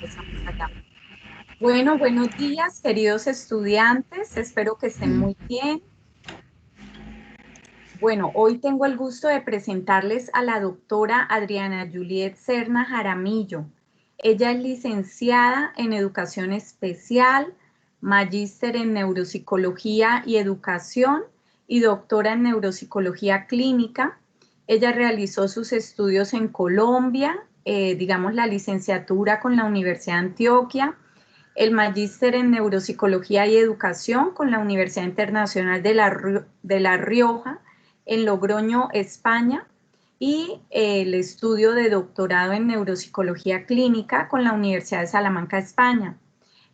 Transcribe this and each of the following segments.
Empezamos allá. Bueno, buenos días, queridos estudiantes. Espero que estén muy bien. Bueno, hoy tengo el gusto de presentarles a la doctora Adriana Juliet Serna Jaramillo. Ella es licenciada en Educación Especial, magíster en Neuropsicología y Educación y doctora en Neuropsicología Clínica. Ella realizó sus estudios en Colombia, digamos la licenciatura con la Universidad de Antioquia, el magíster en Neuropsicología y Educación con la Universidad Internacional de La Rioja, en Logroño, España, y el estudio de doctorado en Neuropsicología Clínica con la Universidad de Salamanca, España.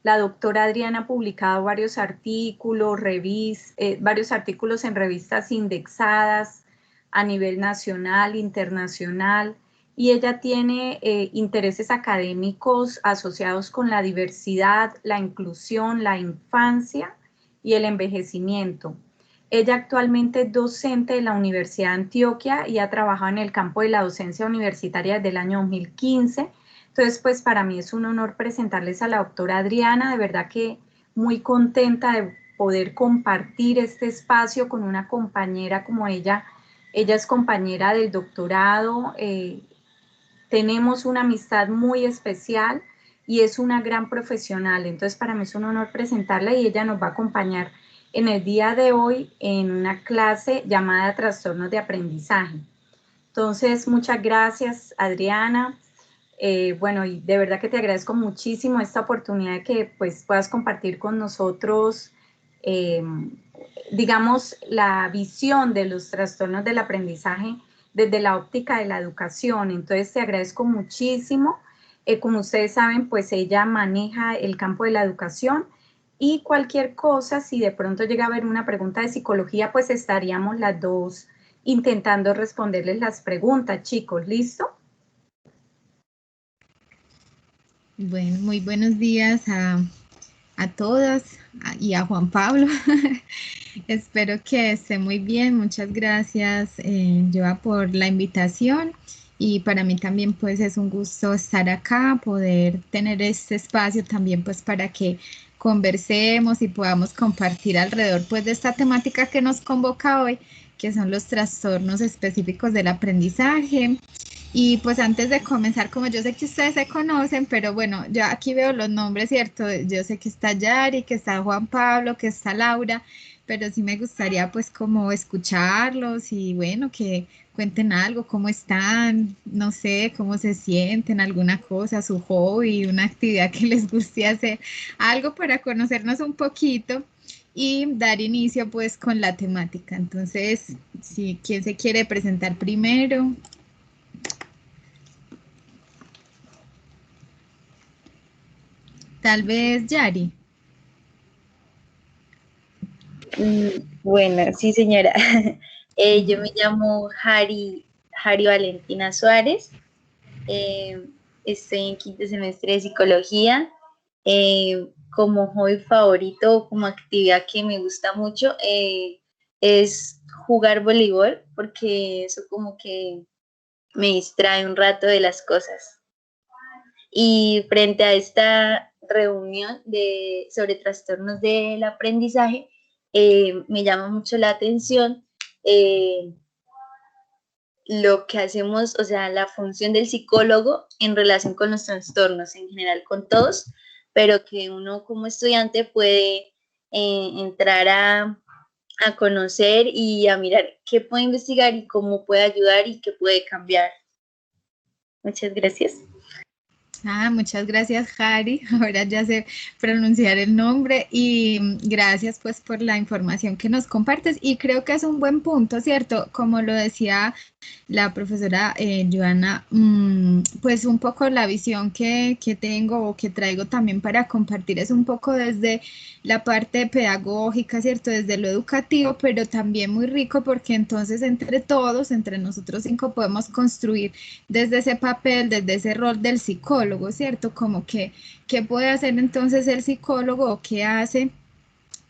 La doctora Adriana ha publicado varios artículos en revistas indexadas a nivel nacional, internacional, y ella tiene intereses académicos asociados con la diversidad, la inclusión, la infancia y el envejecimiento. Ella actualmente es docente de la Universidad de Antioquia y ha trabajado en el campo de la docencia universitaria desde el año 2015. Entonces, pues para mí es un honor presentarles a la doctora Adriana, de verdad que muy contenta de poder compartir este espacio con una compañera como ella. Ella es compañera del doctorado, tenemos una amistad muy especial y es una gran profesional. Entonces, para mí es un honor presentarla y ella nos va a acompañar en el día de hoy en una clase llamada Trastornos de Aprendizaje. Entonces, muchas gracias, Adriana. Bueno, y de verdad que te agradezco muchísimo esta oportunidad de que pues, puedas compartir con nosotros, eh, digamos, la visión de los trastornos del aprendizaje desde la óptica de la educación. Entonces, te agradezco muchísimo. Como ustedes saben, pues ella maneja el campo de la educación y cualquier cosa, si de pronto llega a haber una pregunta de psicología, pues estaríamos las dos intentando responderles las preguntas, chicos. ¿Listo? Bueno, muy buenos días a todas y a Juan Pablo. Espero que esté muy bien. Muchas gracias, Joa, por la invitación. Y para mí también pues es un gusto estar acá, poder tener este espacio también pues para que conversemos y podamos compartir alrededor pues de esta temática que nos convoca hoy, que son los trastornos específicos del aprendizaje. Y pues antes de comenzar, como yo sé que ustedes se conocen, pero bueno, yo aquí veo los nombres, ¿cierto? Yo sé que está Yari, que está Juan Pablo, que está Laura, pero sí me gustaría pues como escucharlos y bueno, que cuenten algo, cómo están, no sé, cómo se sienten, alguna cosa, su hobby, una actividad que les guste hacer, algo para conocernos un poquito y dar inicio pues con la temática. Entonces, si quién se quiere presentar primero. Tal vez Yari. Bueno, sí, señora. Yo me llamo Jari Valentina Suárez. Estoy en quinto semestre de psicología. Como hobby favorito, como actividad que me gusta mucho, es jugar voleibol, porque eso como que me distrae un rato de las cosas. Y frente a esta reunión sobre trastornos del aprendizaje, me llama mucho la atención lo que hacemos, o sea, la función del psicólogo en relación con los trastornos, en general con todos, pero que uno como estudiante puede entrar a conocer y a mirar qué puede investigar y cómo puede ayudar y qué puede cambiar. Muchas gracias. Muchas gracias, Jari. Ahora ya sé pronunciar el nombre y gracias pues por la información que nos compartes y creo que es un buen punto, ¿cierto? Como lo decía la profesora Joana, pues un poco la visión que tengo o que traigo también para compartir es un poco desde la parte pedagógica, ¿cierto? Desde lo educativo, pero también muy rico porque entonces entre todos, entre nosotros cinco, podemos construir desde ese papel, desde ese rol del psicólogo, ¿cierto? Como que, ¿qué puede hacer entonces el psicólogo o qué hace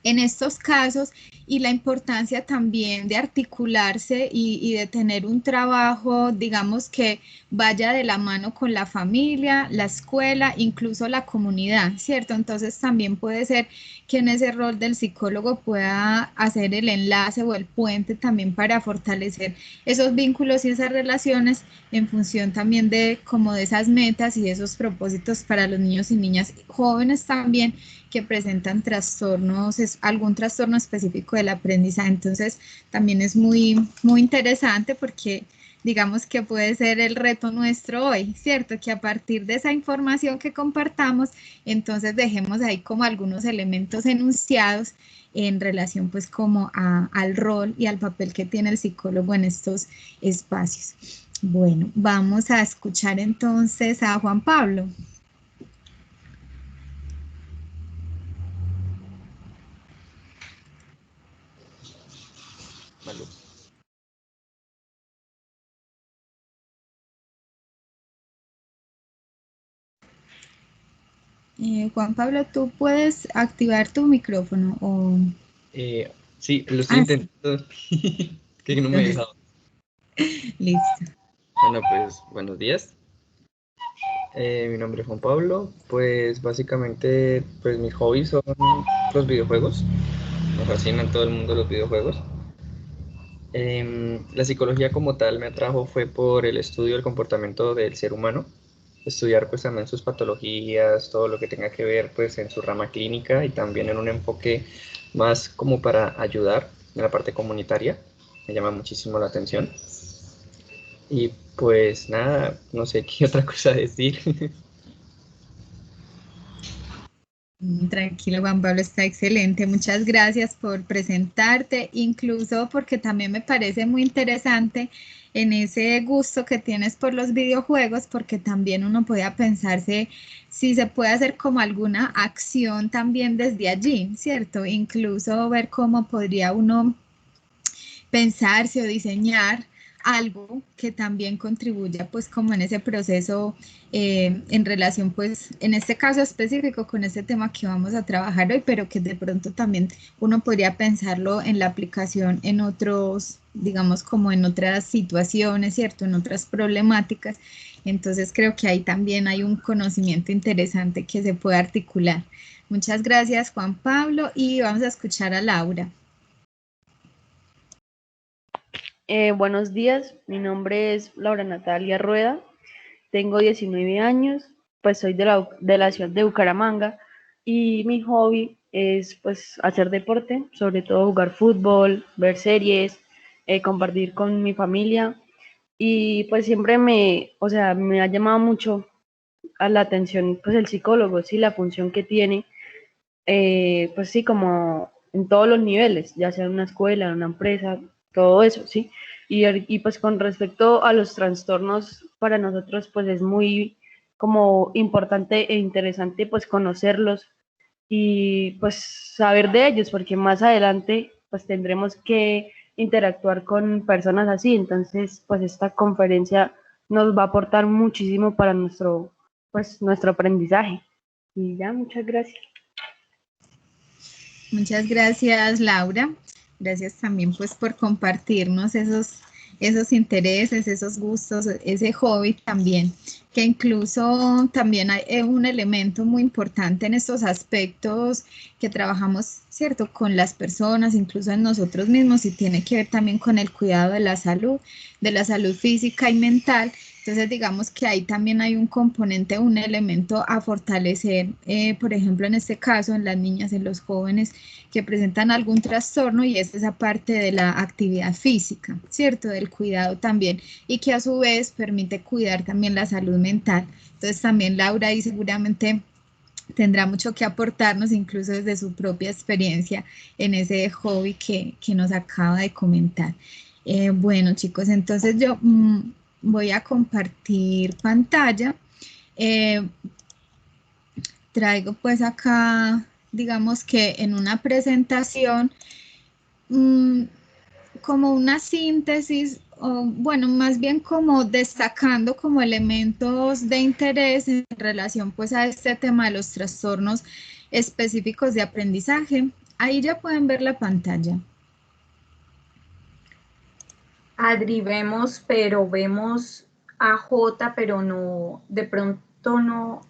en estos casos y la importancia también de articularse y de tener un trabajo, digamos que vaya de la mano con la familia, la escuela, incluso la comunidad, ¿cierto? Entonces también puede ser que en ese rol del psicólogo pueda hacer el enlace o el puente también para fortalecer esos vínculos y esas relaciones en función también de como de esas metas y de esos propósitos para los niños y niñas jóvenes también que presentan trastornos, algún trastorno específico del aprendizaje. Entonces también es muy, muy interesante porque digamos que puede ser el reto nuestro hoy, ¿cierto? Que a partir de esa información que compartamos, entonces dejemos ahí como algunos elementos enunciados en relación pues como al rol y al papel que tiene el psicólogo en estos espacios. Bueno, vamos a escuchar entonces a Juan Pablo. Vale. Juan Pablo, ¿tú puedes activar tu micrófono? O... Sí, lo estoy intentando, que no me he dejado. Listo. Bueno, pues buenos días. Mi nombre es Juan Pablo. Pues básicamente, pues mis hobbies son los videojuegos. Me fascinan todo el mundo los videojuegos. La psicología como tal me atrajo fue por el estudio del comportamiento del ser humano. Estudiar pues también sus patologías, todo lo que tenga que ver pues en su rama clínica y también en un enfoque más como para ayudar en la parte comunitaria. Me llama muchísimo la atención. Y pues nada, no sé qué otra cosa decir. Tranquilo, Juan Pablo, está excelente. Muchas gracias por presentarte, incluso porque también me parece muy interesante en ese gusto que tienes por los videojuegos, porque también uno puede pensarse si se puede hacer como alguna acción también desde allí, ¿cierto? Incluso ver cómo podría uno pensarse o diseñar algo que también contribuya pues como en ese proceso en relación pues en este caso específico con este tema que vamos a trabajar hoy, pero que de pronto también uno podría pensarlo en la aplicación en otros, digamos como en otras situaciones, ¿cierto? En otras problemáticas. Entonces creo que ahí también hay un conocimiento interesante que se puede articular. Muchas gracias, Juan Pablo, y vamos a escuchar a Laura. Buenos días, mi nombre es Laura Natalia Rueda, tengo 19 años, pues soy de la ciudad de Bucaramanga y mi hobby es pues hacer deporte, sobre todo jugar fútbol, ver series, compartir con mi familia y pues siempre o sea, me ha llamado mucho a la atención pues el psicólogo, sí, la función que tiene, pues sí, como en todos los niveles, ya sea en una escuela, en una empresa, todo eso, ¿sí? Y pues con respecto a los trastornos, para nosotros pues es muy como importante e interesante pues conocerlos y pues saber de ellos, porque más adelante pues tendremos que interactuar con personas así, entonces pues esta conferencia nos va a aportar muchísimo para nuestro aprendizaje. Y ya, muchas gracias. Muchas gracias, Laura. Gracias también pues por compartirnos esos intereses, esos gustos, ese hobby también, que incluso también hay un elemento muy importante en estos aspectos que trabajamos, ¿cierto? Con las personas, incluso en nosotros mismos, y tiene que ver también con el cuidado de la salud física y mental. Entonces, digamos que ahí también hay un componente, un elemento a fortalecer, por ejemplo, en este caso, en las niñas, en los jóvenes que presentan algún trastorno, y es esa parte de la actividad física, ¿cierto? Del cuidado también, y que a su vez permite cuidar también la salud mental. Entonces, también Laura ahí seguramente tendrá mucho que aportarnos, incluso desde su propia experiencia en ese hobby que nos acaba de comentar. Bueno, chicos, entonces yo voy a compartir pantalla. Eh, Traigo pues acá, digamos que en una presentación, mmm, como una síntesis, o bueno, más bien como destacando como elementos de interés en relación pues a este tema de los trastornos específicos de aprendizaje. Ahí ya pueden ver la pantalla. Adri, vemos, pero vemos AJ, pero no, de pronto no, No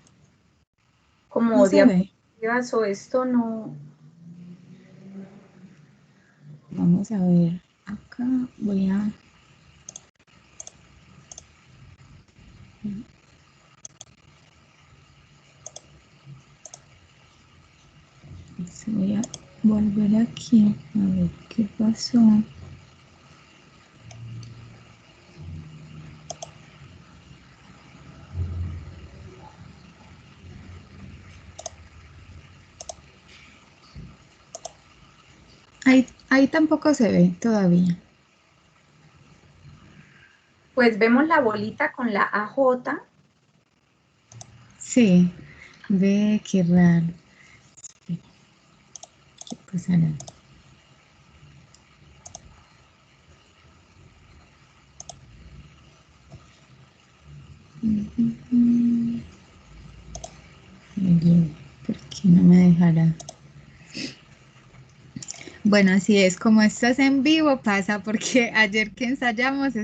como se ve. diapositivas o esto no. Vamos a ver. Acá voy a... Voy a volver aquí a ver qué pasó. Ahí tampoco se ve todavía. Pues vemos la bolita con la AJ. Sí, ve qué raro. ¿Qué pasará? ¿Por qué no me dejará? Bueno, así es, como esto es en vivo, pasa porque ayer que ensayamos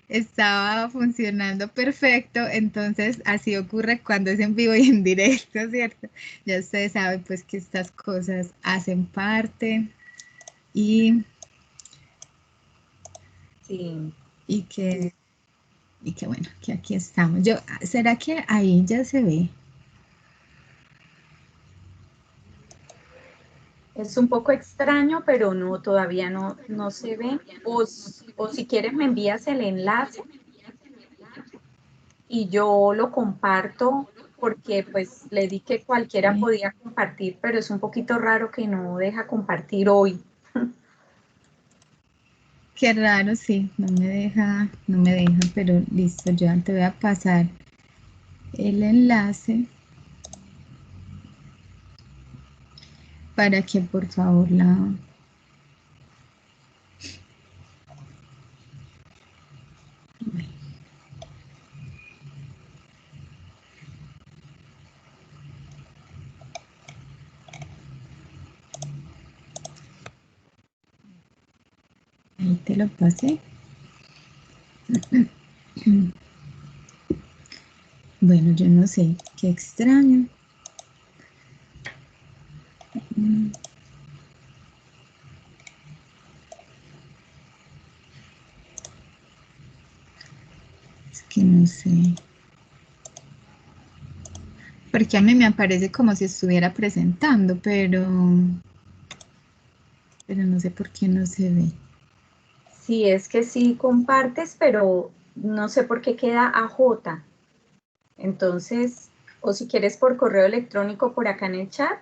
estaba funcionando perfecto, entonces así ocurre cuando es en vivo y en directo, ¿cierto? Ya ustedes saben pues que estas cosas hacen parte y, Sí. y que, y que bueno, que aquí estamos. ¿Será que ahí ya se ve? Es un poco extraño, pero no, todavía no se ve. O si quieres me envías el enlace y yo lo comparto porque pues le di que cualquiera Sí. podía compartir, pero es un poquito raro que no deja compartir hoy. Qué raro, sí, no me deja, pero listo, yo te voy a pasar el enlace para que por favor ahí te lo pasé. Bueno, yo no sé, qué extraño. Es que no sé. Porque a mí me aparece como si estuviera presentando, pero no sé por qué no se ve. Sí, es que sí compartes, pero no sé por qué queda AJ. Entonces, o si quieres por correo electrónico por acá en el chat,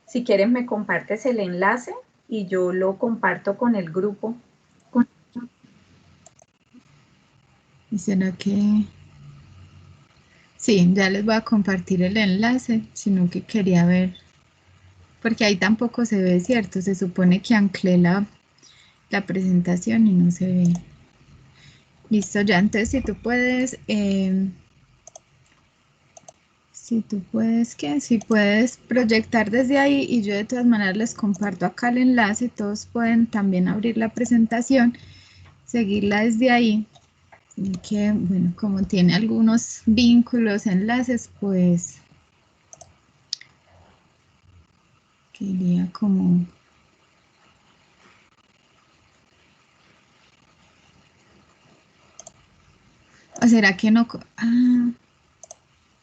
si quieres me compartes el enlace y yo lo comparto con el grupo. ¿Y será que...? Sí, ya les voy a compartir el enlace, sino que quería ver, porque ahí tampoco se ve, ¿cierto? Se supone que anclé la presentación y no se ve. Listo, ya, entonces si tú puedes, ¿qué? Si puedes proyectar desde ahí y yo de todas maneras les comparto acá el enlace, todos pueden también abrir la presentación, seguirla desde ahí, y que, bueno, como tiene algunos vínculos, enlaces, pues quería como... ¿O será que no?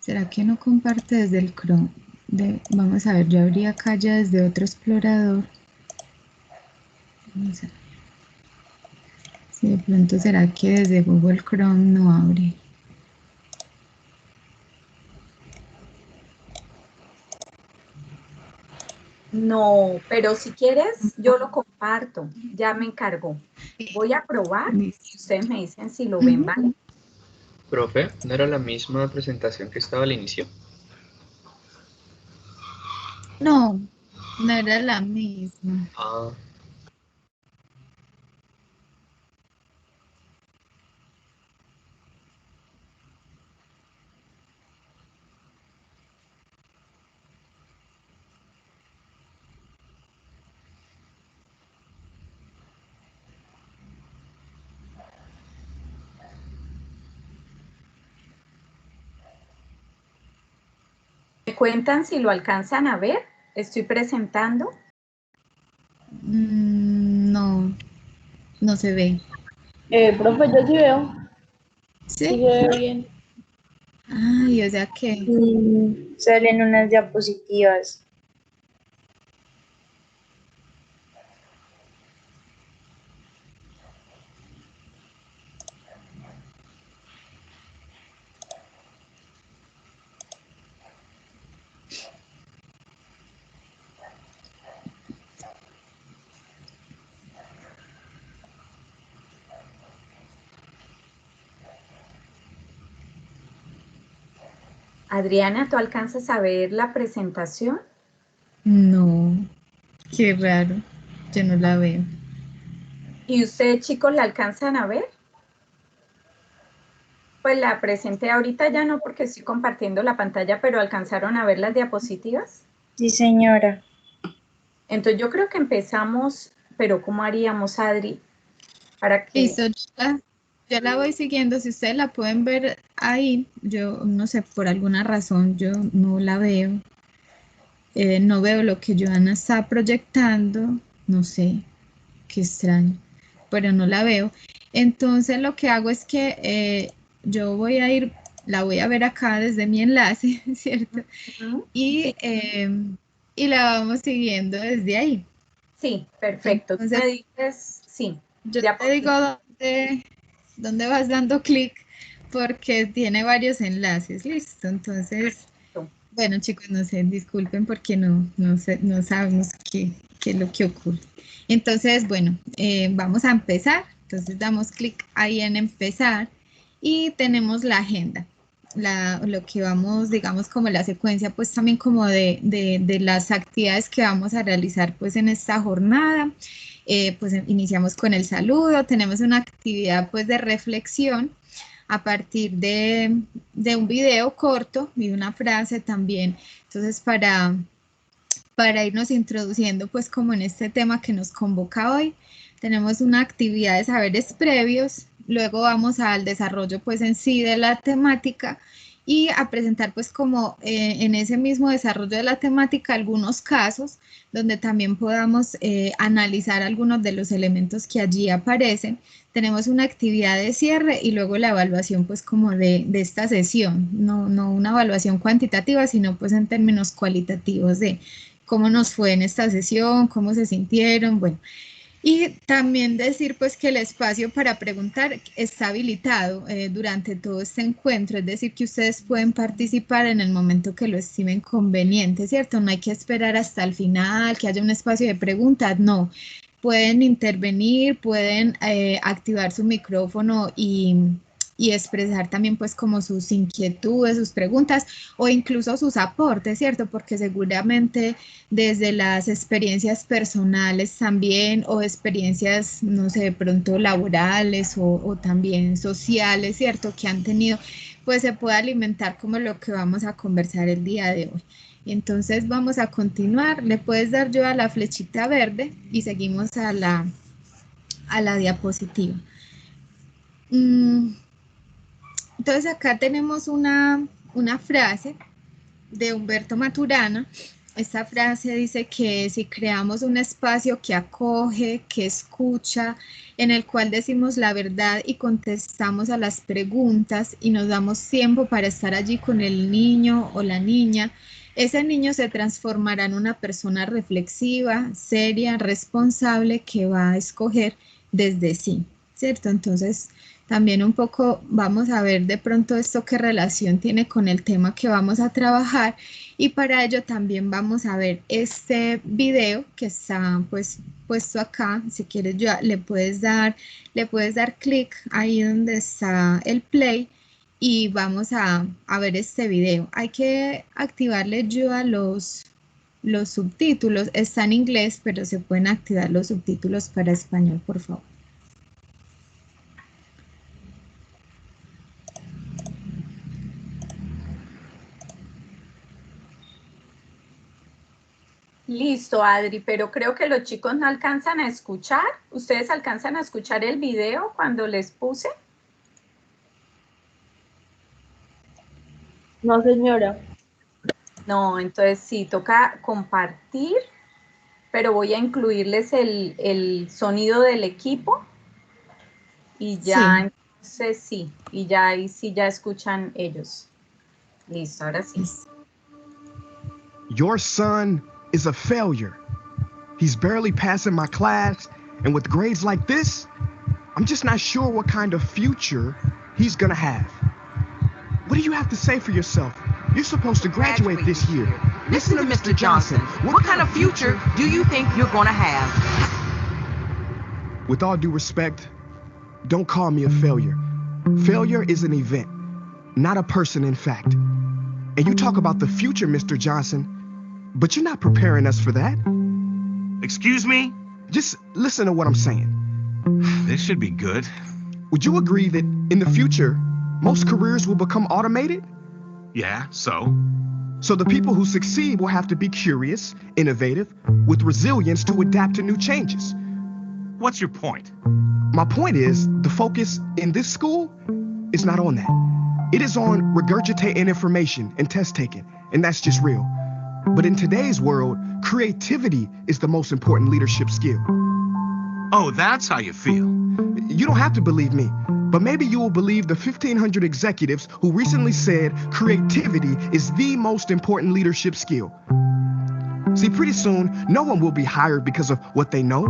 ¿Será que no comparte desde el Chrome? Vamos a ver, yo abrí acá ya desde otro explorador. Vamos a ver. Si de pronto será que desde Google Chrome no abre. No, pero si quieres, yo lo comparto, ya me encargo. Voy a probar y Listo. ustedes me dicen si lo ven, Ujú. ¿vale? Profe, ¿no era la misma presentación que estaba al inicio? No, no era la misma. Ah, cuentan si lo alcanzan a ver? ¿Estoy presentando? No, no se ve. Profe, yo sí veo. Sí ¿Sí? se ve bien. Ay, o sea que... Salen unas diapositivas. Adriana, ¿tú alcanzas a ver la presentación? No, qué raro. Yo no la veo. ¿Y ustedes, chicos, la alcanzan a ver? Pues la presenté ahorita ya no porque estoy compartiendo la pantalla, pero ¿alcanzaron a ver las diapositivas? Sí, señora. Entonces yo creo que empezamos, pero ¿cómo haríamos, Adri? Para que... Listo, yo la voy siguiendo. Si ustedes la pueden ver ahí, yo no sé, por alguna razón yo no la veo. No veo lo que Joana está proyectando. No sé, qué extraño, pero no la veo. Entonces lo que hago es que yo voy a ir, la voy a ver acá desde mi enlace, ¿cierto? Y la vamos siguiendo desde ahí. Sí, perfecto. Tú Entonces, me dices, sí, yo te digo diapositiva. dónde vas dando clic porque tiene varios enlaces, listo. Entonces, bueno, chicos, no sé, disculpen porque no sé, no sabemos qué es lo que ocurre. Entonces, bueno, vamos a empezar. Entonces damos clic ahí en empezar y tenemos la agenda. Lo que vamos, digamos, como la secuencia, pues también como de las actividades que vamos a realizar pues en esta jornada. Pues iniciamos con el saludo, tenemos una actividad pues de reflexión a partir de un video corto y una frase también. Entonces, para irnos introduciendo pues como en este tema que nos convoca hoy, tenemos una actividad de saberes previos, luego vamos al desarrollo pues en sí de la temática y a presentar pues como en ese mismo desarrollo de la temática algunos casos donde también podamos analizar algunos de los elementos que allí aparecen. Tenemos una actividad de cierre y luego la evaluación pues como de esta sesión, no una evaluación cuantitativa, sino pues en términos cualitativos de cómo nos fue en esta sesión, cómo se sintieron, bueno. Y también decir pues que el espacio para preguntar está habilitado durante todo este encuentro, es decir, que ustedes pueden participar en el momento que lo estimen conveniente, ¿cierto? No hay que esperar hasta el final, que haya un espacio de preguntas, no. Pueden intervenir, pueden activar su micrófono y expresar también pues como sus inquietudes, sus preguntas o incluso sus aportes, ¿cierto? Porque seguramente desde las experiencias personales también o experiencias, no sé, de pronto laborales o también sociales, ¿cierto? Que han tenido, pues se puede alimentar como lo que vamos a conversar el día de hoy. Entonces vamos a continuar. Le puedes dar yo a la flechita verde y seguimos a la diapositiva. Entonces acá tenemos una frase de Humberto Maturana. Esta frase dice que si creamos un espacio que acoge, que escucha, en el cual decimos la verdad y contestamos a las preguntas y nos damos tiempo para estar allí con el niño o la niña, ese niño se transformará en una persona reflexiva, seria, responsable que va a escoger desde sí, ¿cierto? Entonces, también un poco vamos a ver de pronto esto qué relación tiene con el tema que vamos a trabajar y para ello también vamos a ver este video que está pues puesto acá. Si quieres ya le puedes dar clic ahí donde está el play y vamos a ver este video. Hay que activarle yo a los subtítulos. Está en inglés, pero se pueden activar los subtítulos para español, por favor. Listo, Adri, pero creo que los chicos no alcanzan a escuchar. ¿Ustedes alcanzan a escuchar el video cuando les puse? No, señora. No, entonces sí, toca compartir, pero voy a incluirles el sonido del equipo y ya, Sí. entonces sí, y ya ahí sí ya escuchan ellos. Listo, ahora sí. Your son is a failure. He's barely passing my class, and with grades like this, I'm just not sure what kind of future he's gonna have. What do you have to say for yourself? You're supposed to graduate this year. Listen to Mr. Johnson. What kind of future do you think you're gonna have? With all due respect, don't call me a failure. Failure is an event, not a person, in fact. And you talk about the future, Mr. Johnson, but you're not preparing us for that. Excuse me? Just listen to what I'm saying. This should be good. Would you agree that in the future, most careers will become automated? Yeah, so? So the people who succeed will have to be curious, innovative, with resilience to adapt to new changes. What's your point? My point is, the focus in this school is not on that. It is on regurgitating information and test taking, and that's just real. But in today's world, creativity is the most important leadership skill. Oh, that's how you feel. You don't have to believe me, but maybe you will believe the 1,500 executives who recently said creativity is the most important leadership skill. See, pretty soon, no one will be hired because of what they know.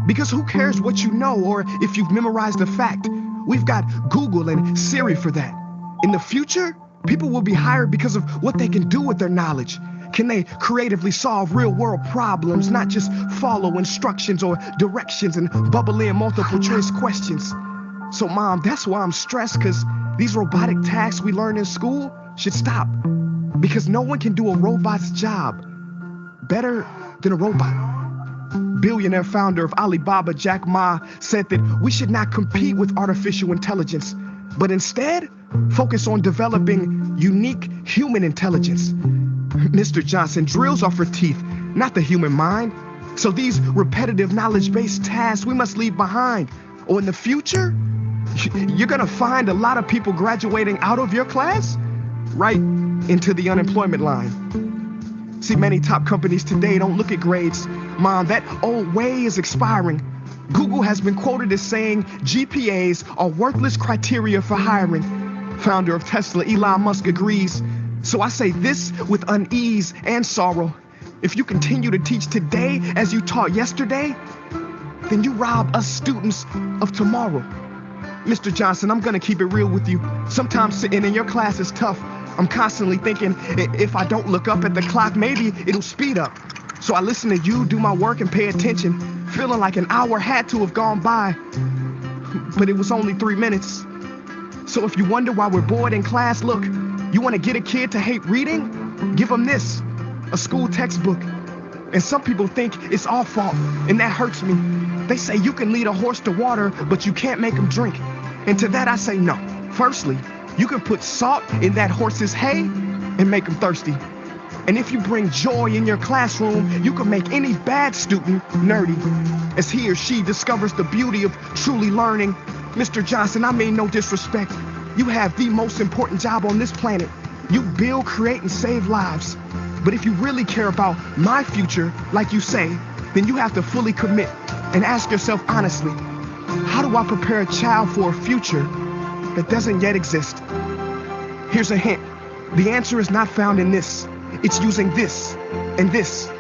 Because who cares what you know or if you've memorized a fact? We've got Google and Siri for that. In the future, people will be hired because of what they can do with their knowledge. Can they creatively solve real-world problems, not just follow instructions or directions and bubble in multiple choice questions? So, Mom, that's why I'm stressed, because these robotic tasks we learn in school should stop. Because no one can do a robot's job better than a robot. Billionaire founder of Alibaba, Jack Ma, said that we should not compete with artificial intelligence, but instead focus on developing unique human intelligence. Mr. Johnson, drills are for teeth, not the human mind. So these repetitive knowledge-based tasks we must leave behind. Or in the future, you're gonna find a lot of people graduating out of your class right into the unemployment line. See, many top companies today don't look at grades. Mom, that old way is expiring. Google has been quoted as saying GPAs are worthless criteria for hiring. Founder of Tesla, Elon Musk, agrees. So I say this with unease and sorrow. If you continue to teach today as you taught yesterday, then you rob us students of tomorrow. Mr. Johnson, I'm gonna keep it real with you. Sometimes sitting in your class is tough. I'm constantly thinking, if I don't look up at the clock, maybe it'll speed up. So I listen to you, do my work, and pay attention, feeling like an hour had to have gone by. But it was only 3 minutes. So if you wonder why we're bored in class, look, you want to get a kid to hate reading? Give them this, a school textbook. And some people think it's our fault, and that hurts me. They say you can lead a horse to water, but you can't make him drink. And to that I say no. Firstly, you can put salt in that horse's hay and make him thirsty. And if you bring joy in your classroom, you can make any bad student nerdy. As he or she discovers the beauty of truly learning. Mr. Johnson, I mean no disrespect. You have the most important job on this planet. You build, create, and save lives. But if you really care about my future, like you say, then you have to fully commit and ask yourself honestly, how do I prepare a child for a future that doesn't yet exist? Here's a hint. The answer is not found in this. It's using this and this.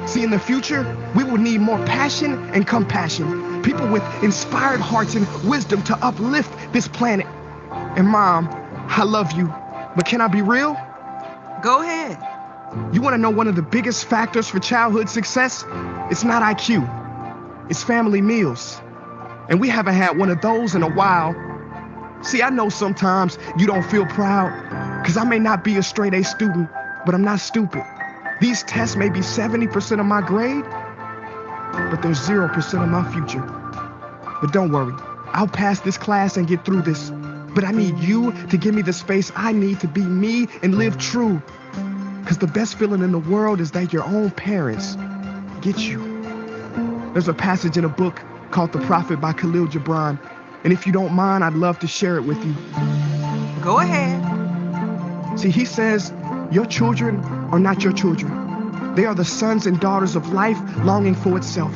See, in the future, we will need more passion and compassion. People with inspired hearts and wisdom to uplift this planet. And Mom, I love you, but can I be real? Go ahead. You want to know one of the biggest factors for childhood success? It's not IQ. It's family meals. And we haven't had one of those in a while. See, I know sometimes you don't feel proud, because I may not be a straight A student, but I'm not stupid. These tests may be 70% of my grade, but they're 0% of my future. But don't worry, I'll pass this class and get through this. But I need you to give me the space I need to be me and live true. Because the best feeling in the world is that your own parents get you. There's a passage in a book called The Prophet by Khalil Gibran. And if you don't mind, I'd love to share it with you. Go ahead. See, he says, Your children are not your children. They are the sons and daughters of life longing for itself.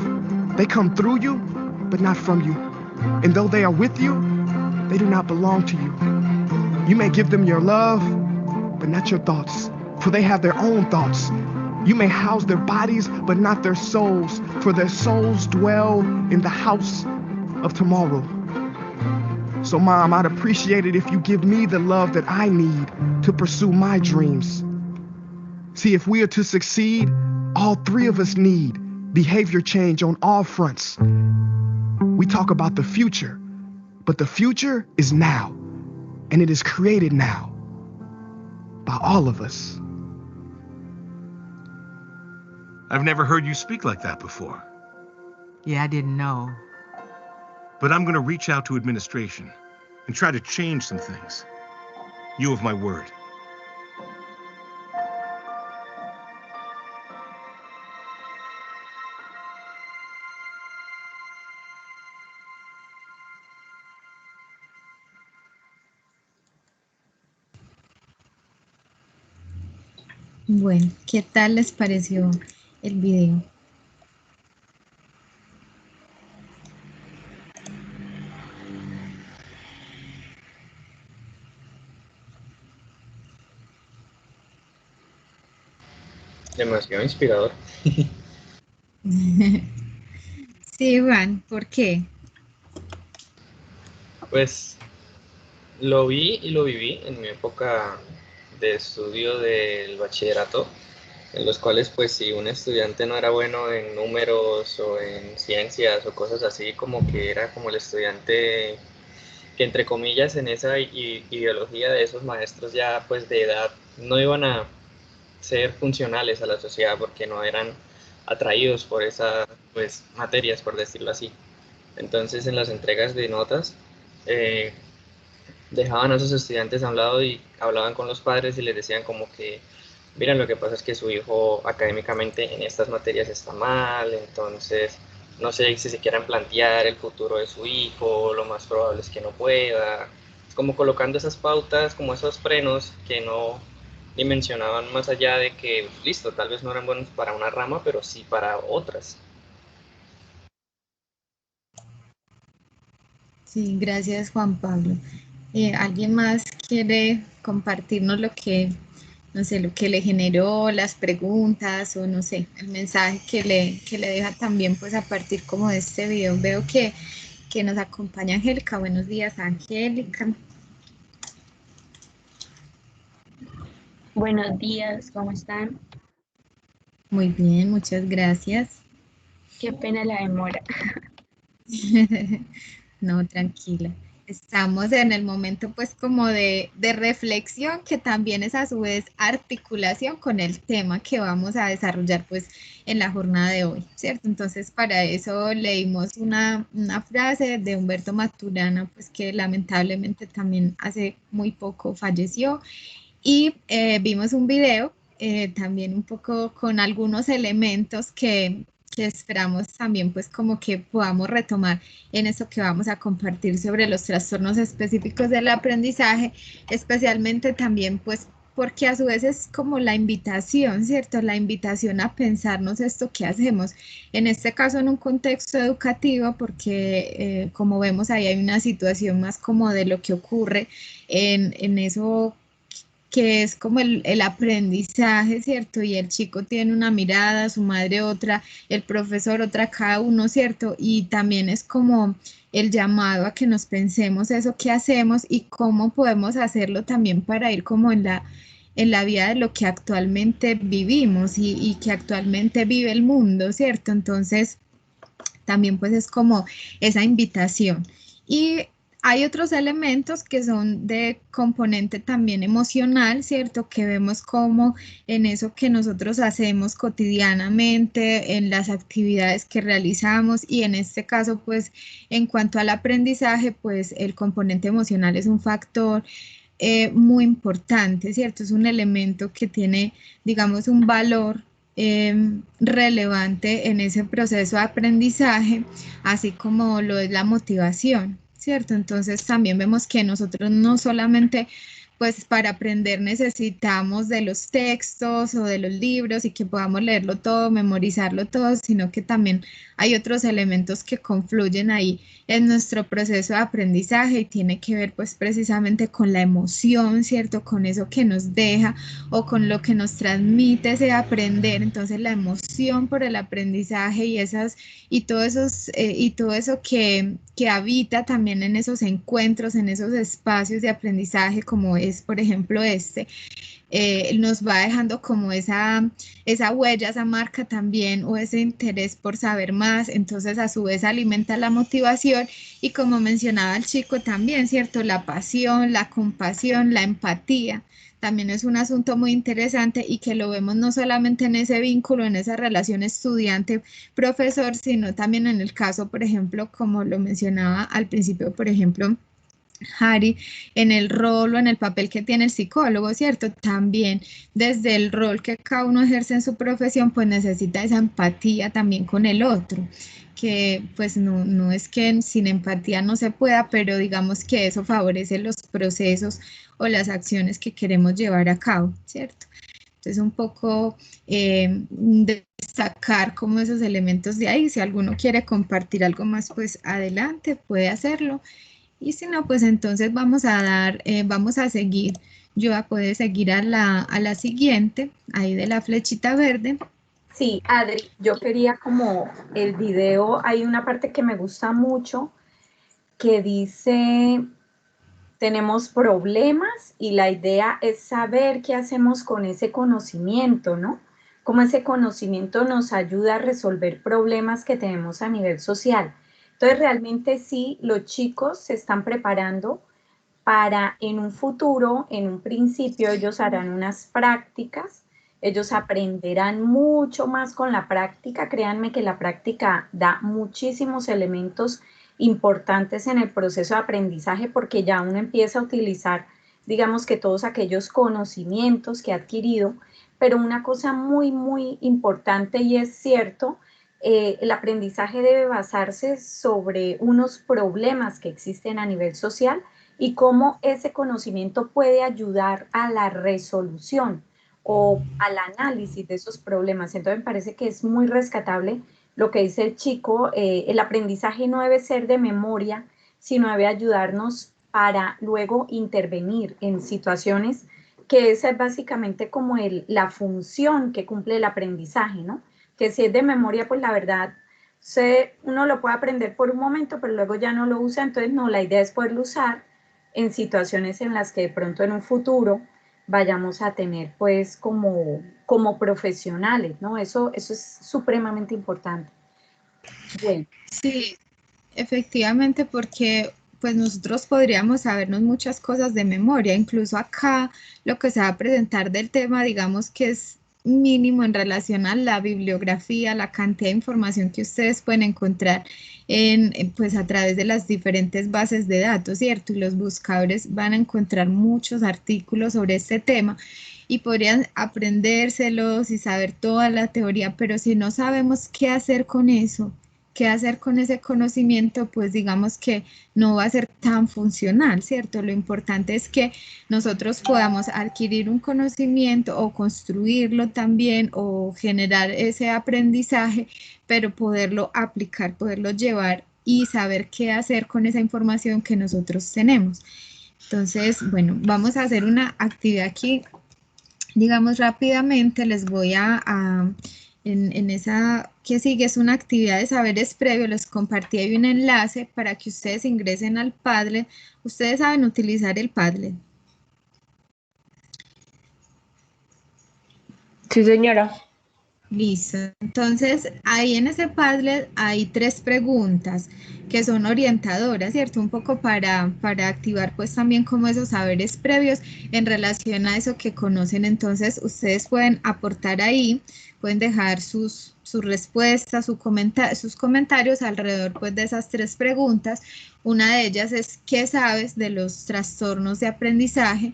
They come through you, but not from you. And though they are with you, they do not belong to you. You may give them your love, but not your thoughts, for they have their own thoughts. You may house their bodies, but not their souls, for their souls dwell in the house of tomorrow. So, Mom, I'd appreciate it if you give me the love that I need to pursue my dreams. See, if we are to succeed, all three of us need behavior change on all fronts. We talk about the future, but the future is now, and it is created now by all of us. I've never heard you speak like that before. Yeah, I didn't know. But I'm going to reach out to administration and try to change some things. You have my word. Bueno, ¿qué tal les pareció el video? Demasiado inspirador. Sí, Juan, ¿por qué? Pues lo vi y lo viví en mi época de estudio del bachillerato, en los cuales pues si un estudiante no era bueno en números o en ciencias o cosas así, como que era como el estudiante que entre comillas en esa ideología de esos maestros ya pues de edad no iban a ser funcionales a la sociedad porque no eran atraídos por esas pues materias, por decirlo así. Entonces en las entregas de notas dejaban a esos estudiantes a un lado y hablaban con los padres y les decían como que miren, lo que pasa es que su hijo académicamente en estas materias está mal, entonces no sé si se quieran plantear el futuro de su hijo, lo más probable es que no pueda. Es como colocando esas pautas, como esos frenos que no dimensionaban más allá de que, listo, tal vez no eran buenos para una rama, pero sí para otras. Sí, gracias Juan Pablo. ¿Alguien más quiere compartirnos lo que, no sé, lo que le generó, las preguntas o no sé, el mensaje que le deja también pues a partir como de este video? Veo que nos acompaña Angélica. Buenos días, Angélica. Buenos días, ¿cómo están? Muy bien, muchas gracias. Qué pena la demora. No, tranquila. Estamos en el momento pues como de reflexión que también es a su vez articulación con el tema que vamos a desarrollar pues en la jornada de hoy, ¿cierto? Entonces para eso leímos una frase de Humberto Maturana pues que lamentablemente también hace muy poco falleció y vimos un video también un poco con algunos elementos que esperamos también pues como que podamos retomar en eso que vamos a compartir sobre los trastornos específicos del aprendizaje, especialmente también pues porque a su vez es como la invitación, ¿cierto? La invitación a pensarnos esto que hacemos, en este caso en un contexto educativo, porque como vemos ahí hay una situación más como de lo que ocurre en eso que es como el aprendizaje, ¿cierto? Y el chico tiene una mirada, su madre otra, el profesor otra, cada uno, ¿cierto? Y también es como el llamado a que nos pensemos eso que hacemos y cómo podemos hacerlo también para ir como en la vida de lo que actualmente vivimos y que actualmente vive el mundo, ¿cierto? Entonces, también pues es como esa invitación. Y hay otros elementos que son de componente también emocional, ¿cierto? Que vemos como en eso que nosotros hacemos cotidianamente, en las actividades que realizamos y en este caso, pues, en cuanto al aprendizaje, pues el componente emocional es un factor muy importante, ¿cierto? Es un elemento que tiene, digamos, un valor relevante en ese proceso de aprendizaje, así como lo es la motivación, ¿cierto? Entonces también vemos que nosotros no solamente pues para aprender necesitamos de los textos o de los libros y que podamos leerlo todo, memorizarlo todo, sino que también hay otros elementos que confluyen ahí en nuestro proceso de aprendizaje y tiene que ver pues precisamente con la emoción, ¿cierto? Con eso que nos deja o con lo que nos transmite ese aprender. Entonces la emoción por el aprendizaje y todo eso que habita también en esos encuentros, en esos espacios de aprendizaje, como es, por ejemplo, nos va dejando como esa huella, esa marca también, o ese interés por saber más. Entonces, a su vez, alimenta la motivación y, como mencionaba el chico también, ¿cierto? La pasión, la compasión, la empatía. También es un asunto muy interesante y que lo vemos no solamente en ese vínculo, en esa relación estudiante-profesor, sino también en el caso, por ejemplo, como lo mencionaba al principio, por ejemplo, Harry, en el rol o en el papel que tiene el psicólogo, ¿cierto? También desde el rol que cada uno ejerce en su profesión, pues necesita esa empatía también con el otro, que pues no es que sin empatía no se pueda, pero digamos que eso favorece los procesos o las acciones que queremos llevar a cabo, ¿cierto? Entonces un poco destacar como esos elementos de ahí. Si alguno quiere compartir algo más, pues adelante, puede hacerlo. Y si no, pues entonces vamos a seguir. Yo voy a poder seguir a la siguiente, ahí de la flechita verde. Sí, Adri, yo quería como el video, hay una parte que me gusta mucho que dice, tenemos problemas y la idea es saber qué hacemos con ese conocimiento, ¿no? Cómo ese conocimiento nos ayuda a resolver problemas que tenemos a nivel social. Entonces, realmente sí, los chicos se están preparando para en un futuro, en un principio, ellos harán unas prácticas, ellos aprenderán mucho más con la práctica. Créanme que la práctica da muchísimos elementos importantes en el proceso de aprendizaje porque ya uno empieza a utilizar, digamos que todos aquellos conocimientos que ha adquirido, pero una cosa muy, muy importante y es cierto, el aprendizaje debe basarse sobre unos problemas que existen a nivel social y cómo ese conocimiento puede ayudar a la resolución o al análisis de esos problemas. Entonces me parece que es muy rescatable lo que dice el chico, el aprendizaje no debe ser de memoria, sino debe ayudarnos para luego intervenir en situaciones que esa es básicamente como la función que cumple el aprendizaje, ¿no? Que si es de memoria, pues la verdad, uno lo puede aprender por un momento, pero luego ya no lo usa, entonces no, la idea es poderlo usar en situaciones en las que de pronto en un futuro vayamos a tener pues como profesionales, ¿no? Eso es supremamente importante. Bien. Sí, efectivamente, porque pues nosotros podríamos sabernos muchas cosas de memoria, incluso acá lo que se va a presentar del tema, digamos que es mínimo en relación a la bibliografía, la cantidad de información que ustedes pueden encontrar pues a través de las diferentes bases de datos, ¿cierto? Y los buscadores van a encontrar muchos artículos sobre este tema y podrían aprendérselos y saber toda la teoría, pero si no sabemos qué hacer con eso, qué hacer con ese conocimiento, pues digamos que no va a ser tan funcional, ¿cierto? Lo importante es que nosotros podamos adquirir un conocimiento o construirlo también o generar ese aprendizaje, pero poderlo aplicar, poderlo llevar y saber qué hacer con esa información que nosotros tenemos. Entonces, bueno, vamos a hacer una actividad aquí, digamos rápidamente, les voy en esa que sigue, es una actividad de saberes previos, les compartí ahí un enlace para que ustedes ingresen al Padlet. Ustedes saben utilizar el Padlet. Sí, señora. Listo. Entonces, ahí en ese Padlet hay 3 preguntas que son orientadoras, ¿cierto? Un poco para activar pues también como esos saberes previos en relación a eso que conocen. Entonces, ustedes pueden aportar ahí, pueden dejar sus respuestas, sus comentarios alrededor pues de esas 3 preguntas. Una de ellas es, ¿qué sabes de los trastornos de aprendizaje?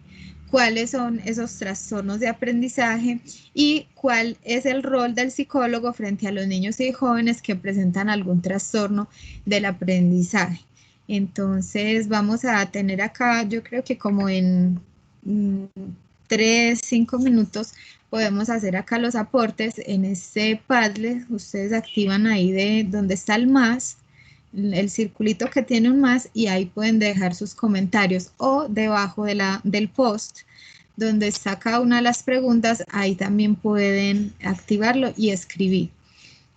¿Cuáles son esos trastornos de aprendizaje y cuál es el rol del psicólogo frente a los niños y jóvenes que presentan algún trastorno del aprendizaje? Entonces vamos a tener acá, yo creo que como en mm, 3, 5 minutos, podemos hacer acá los aportes. En este Padlet, ustedes activan ahí de donde está el más, el circulito que tiene un más, y ahí pueden dejar sus comentarios, o debajo del post donde está cada una de las preguntas, ahí también pueden activarlo y escribir.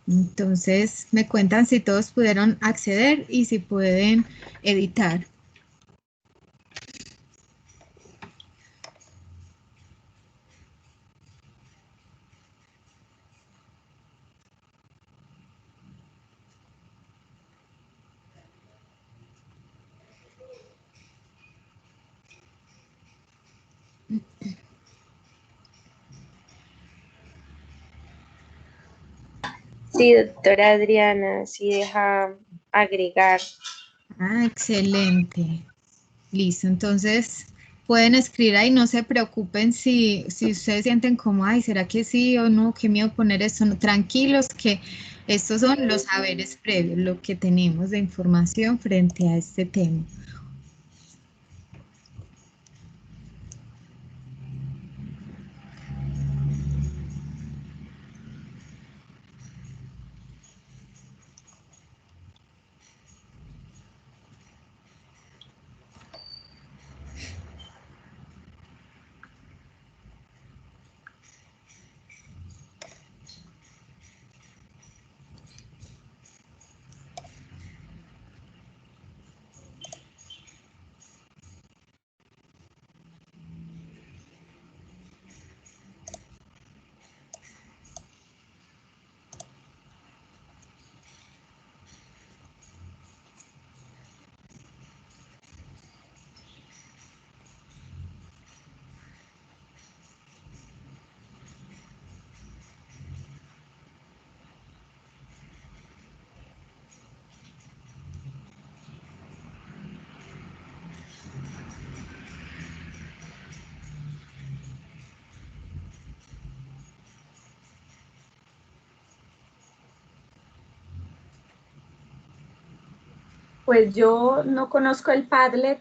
Entonces me cuentan si todos pudieron acceder y si pueden editar. Sí, doctora Adriana, sí deja agregar. Ah, excelente. Listo, entonces pueden escribir ahí, no se preocupen si ustedes sienten como, ay, ¿será que sí o no? ¿Qué miedo poner esto? No, tranquilos, que estos son los saberes previos, lo que tenemos de información frente a este tema. Pues yo no conozco el Padlet,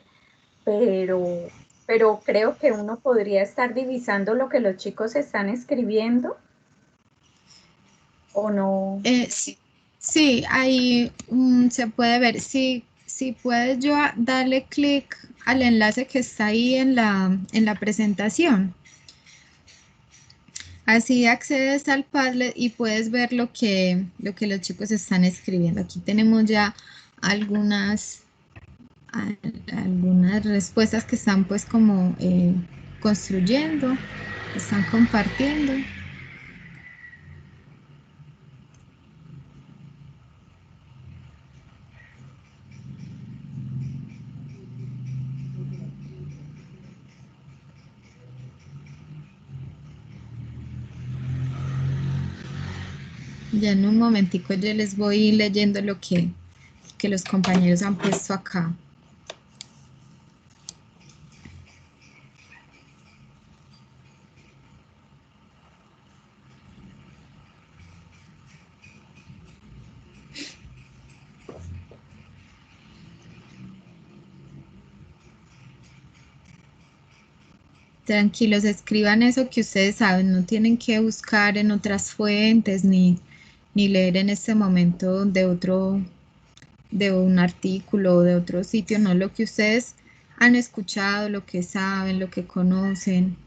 pero creo que uno podría estar divisando lo que los chicos están escribiendo, ¿o no? Sí, sí, ahí se puede ver. Si puedes yo darle clic al enlace que está ahí en la presentación. Así accedes al Padlet y puedes ver lo que los chicos están escribiendo. Aquí tenemos ya algunas, algunas respuestas que están pues como construyendo, están compartiendo. Ya en un momentico yo les voy leyendo lo que los compañeros han puesto acá. Tranquilos, escriban eso que ustedes saben, no tienen que buscar en otras fuentes ni leer en este momento de un artículo o de otro sitio, no, lo que ustedes han escuchado, lo que saben, lo que conocen.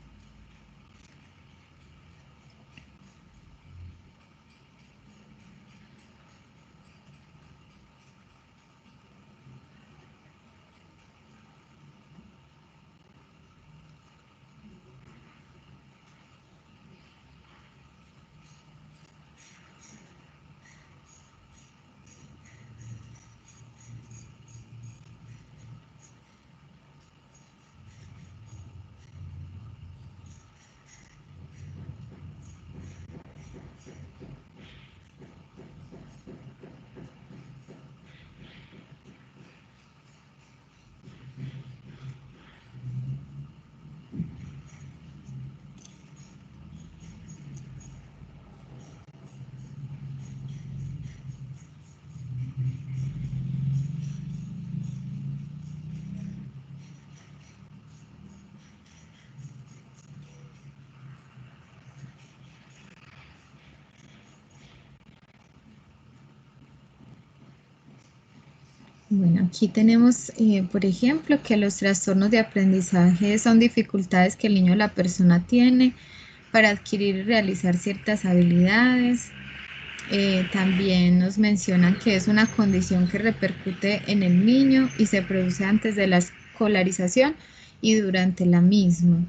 Bueno, aquí tenemos, por ejemplo, que los trastornos de aprendizaje son dificultades que el niño o la persona tiene para adquirir y realizar ciertas habilidades. También nos mencionan que es una condición que repercute en el niño y se produce antes de la escolarización y durante la misma.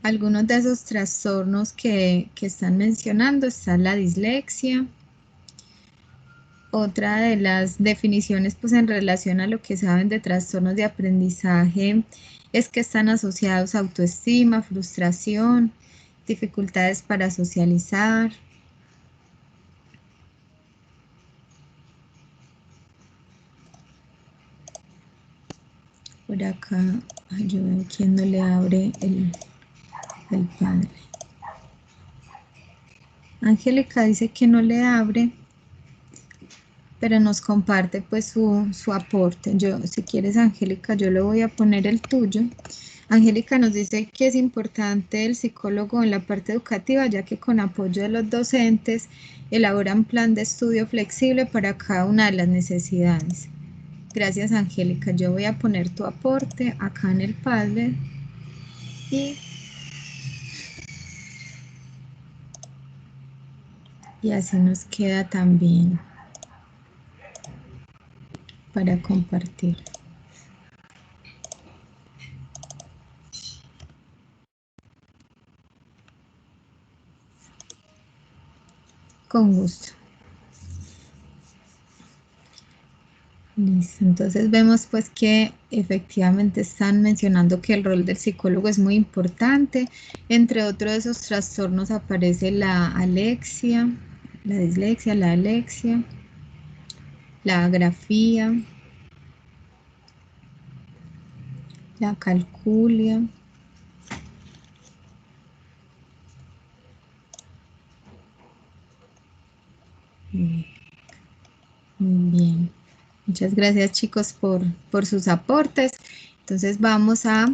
Algunos de esos trastornos que están mencionando está la dislexia. Otra de las definiciones, pues en relación a lo que saben de trastornos de aprendizaje, es que están asociados a autoestima, frustración, dificultades para socializar. Por acá, yo veo quién no le abre el padre. Angélica dice que no le abre, pero nos comparte pues su aporte. Yo, si quieres, Angélica, yo le voy a poner el tuyo. Angélica nos dice que es importante el psicólogo en la parte educativa, ya que con apoyo de los docentes elaboran plan de estudio flexible para cada una de las necesidades. Gracias, Angélica. Yo voy a poner tu aporte acá en el Padlet y así nos queda también para compartir. Con gusto. Listo, entonces vemos pues que efectivamente están mencionando que el rol del psicólogo es muy importante. Entre otros de esos trastornos aparece la alexia, la dislexia, la alexia, la agrafía, la calculia. Muy bien. Muchas gracias, chicos, por sus aportes. Entonces vamos a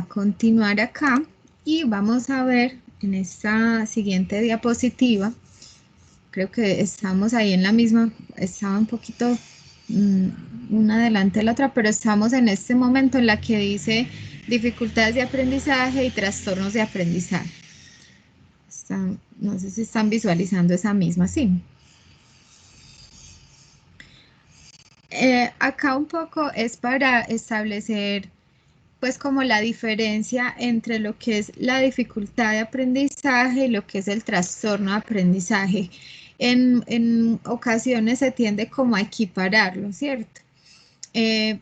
continuar acá y vamos a ver en esta siguiente diapositiva. Creo que estamos ahí en la misma, estaba un poquito una delante de la otra, pero estamos en este momento en la que dice dificultades de aprendizaje y trastornos de aprendizaje. No sé si están visualizando esa misma, sí. Acá un poco es para establecer pues como la diferencia entre lo que es la dificultad de aprendizaje y lo que es el trastorno de aprendizaje. En ocasiones se tiende como a equipararlo, ¿cierto?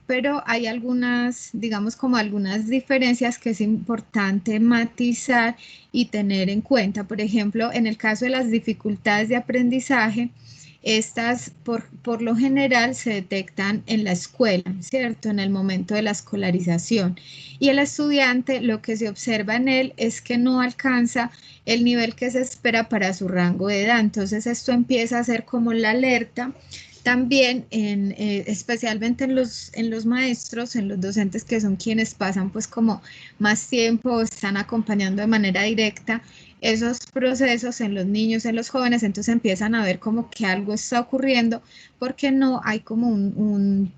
Pero hay algunas, digamos como algunas diferencias que es importante matizar y tener en cuenta. Por ejemplo, en el caso de las dificultades de aprendizaje, estas por lo general se detectan en la escuela, ¿cierto? En el momento de la escolarización. Y el estudiante, lo que se observa en él es que no alcanza el nivel que se espera para su rango de edad. Entonces esto empieza a ser como la alerta. También, especialmente en los maestros, en los docentes que son quienes pasan pues como más tiempo, están acompañando de manera directa esos procesos en los niños, en los jóvenes, entonces empiezan a ver como que algo está ocurriendo porque no hay como un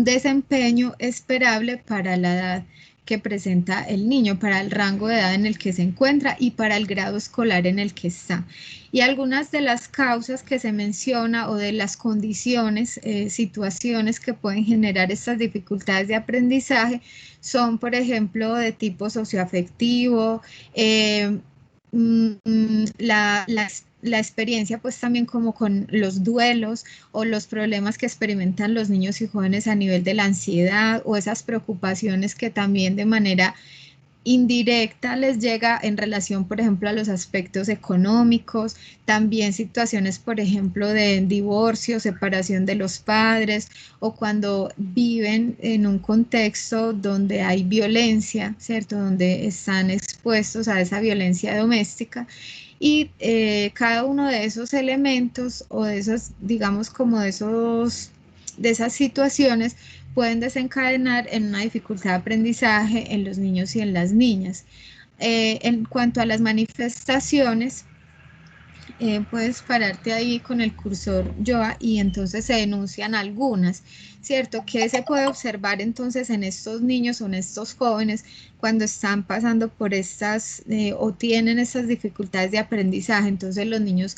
desempeño esperable para la edad que presenta el niño, para el rango de edad en el que se encuentra y para el grado escolar en el que está. Y algunas de las causas que se menciona o de las condiciones, situaciones que pueden generar estas dificultades de aprendizaje son, por ejemplo, de tipo socioafectivo, la experiencia pues también como con los duelos o los problemas que experimentan los niños y jóvenes a nivel de la ansiedad o esas preocupaciones que también de manera indirecta les llega en relación, por ejemplo, a los aspectos económicos, también situaciones, por ejemplo, de divorcio, separación de los padres o cuando viven en un contexto donde hay violencia, ¿cierto? Donde están expuestos a esa violencia doméstica. Y cada uno de esos elementos o de esos, digamos, como de esas situaciones pueden desencadenar en una dificultad de aprendizaje en los niños y en las niñas. En cuanto a las manifestaciones, puedes pararte ahí con el cursor Joa y entonces se denuncian algunas, ¿cierto? ¿Qué se puede observar entonces en estos niños o en estos jóvenes cuando están pasando por estas o tienen estas dificultades de aprendizaje? Entonces los niños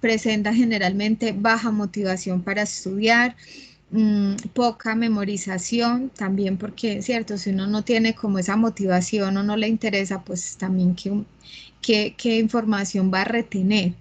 presentan generalmente baja motivación para estudiar, poca memorización también, porque cierto, si uno no tiene como esa motivación o no le interesa, pues también qué información va a retener.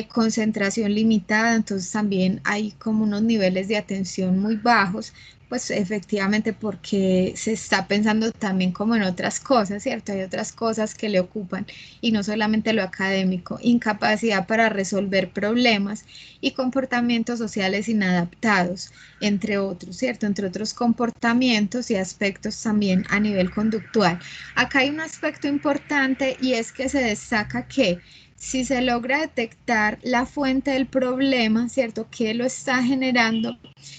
Concentración limitada, entonces también hay como unos niveles de atención muy bajos, pues efectivamente porque se está pensando también como en otras cosas, ¿cierto? Hay otras cosas que le ocupan y no solamente lo académico. Incapacidad para resolver problemas y comportamientos sociales inadaptados, entre otros, ¿cierto? Entre otros comportamientos y aspectos también a nivel conductual. Acá hay un aspecto importante y es que se destaca que si se logra detectar la fuente del problema, ¿cierto? ¿Qué lo está generando?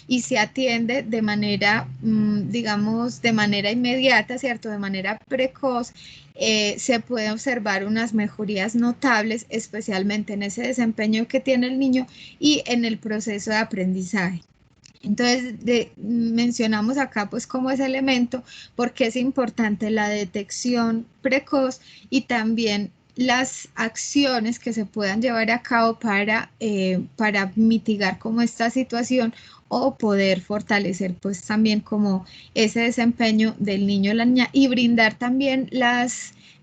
Y se atiende de manera, digamos, de manera inmediata, ¿cierto? De manera precoz, se puede observar unas mejorías notables, especialmente en ese desempeño que tiene el niño y en el proceso de aprendizaje. Entonces, mencionamos acá pues como ese elemento porque es importante la detección precoz y también las acciones que se puedan llevar a cabo para mitigar como esta situación o poder fortalecer pues también como ese desempeño del niño o la niña y brindar también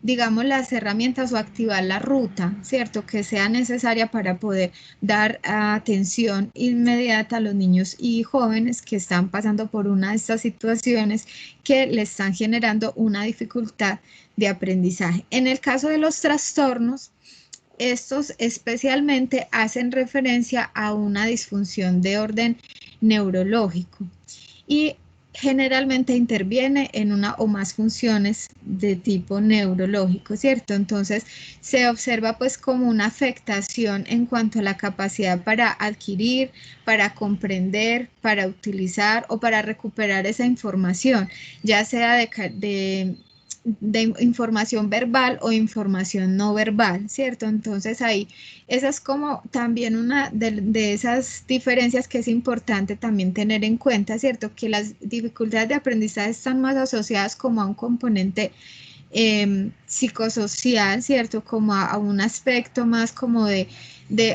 digamos, las herramientas o activar la ruta, ¿cierto? Que sea necesaria para poder dar atención inmediata a los niños y jóvenes que están pasando por una de estas situaciones que le están generando una dificultad de aprendizaje. En el caso de los trastornos, estos especialmente hacen referencia a una disfunción de orden neurológico y generalmente interviene en una o más funciones de tipo neurológico, ¿cierto? Entonces se observa pues como una afectación en cuanto a la capacidad para adquirir, para comprender, para utilizar o para recuperar esa información, ya sea de información verbal o información no verbal, ¿cierto? Entonces ahí, esa es como también una de esas diferencias que es importante también tener en cuenta, ¿cierto? Que las dificultades de aprendizaje están más asociadas como a un componente psicosocial, ¿cierto? Como a un aspecto más como de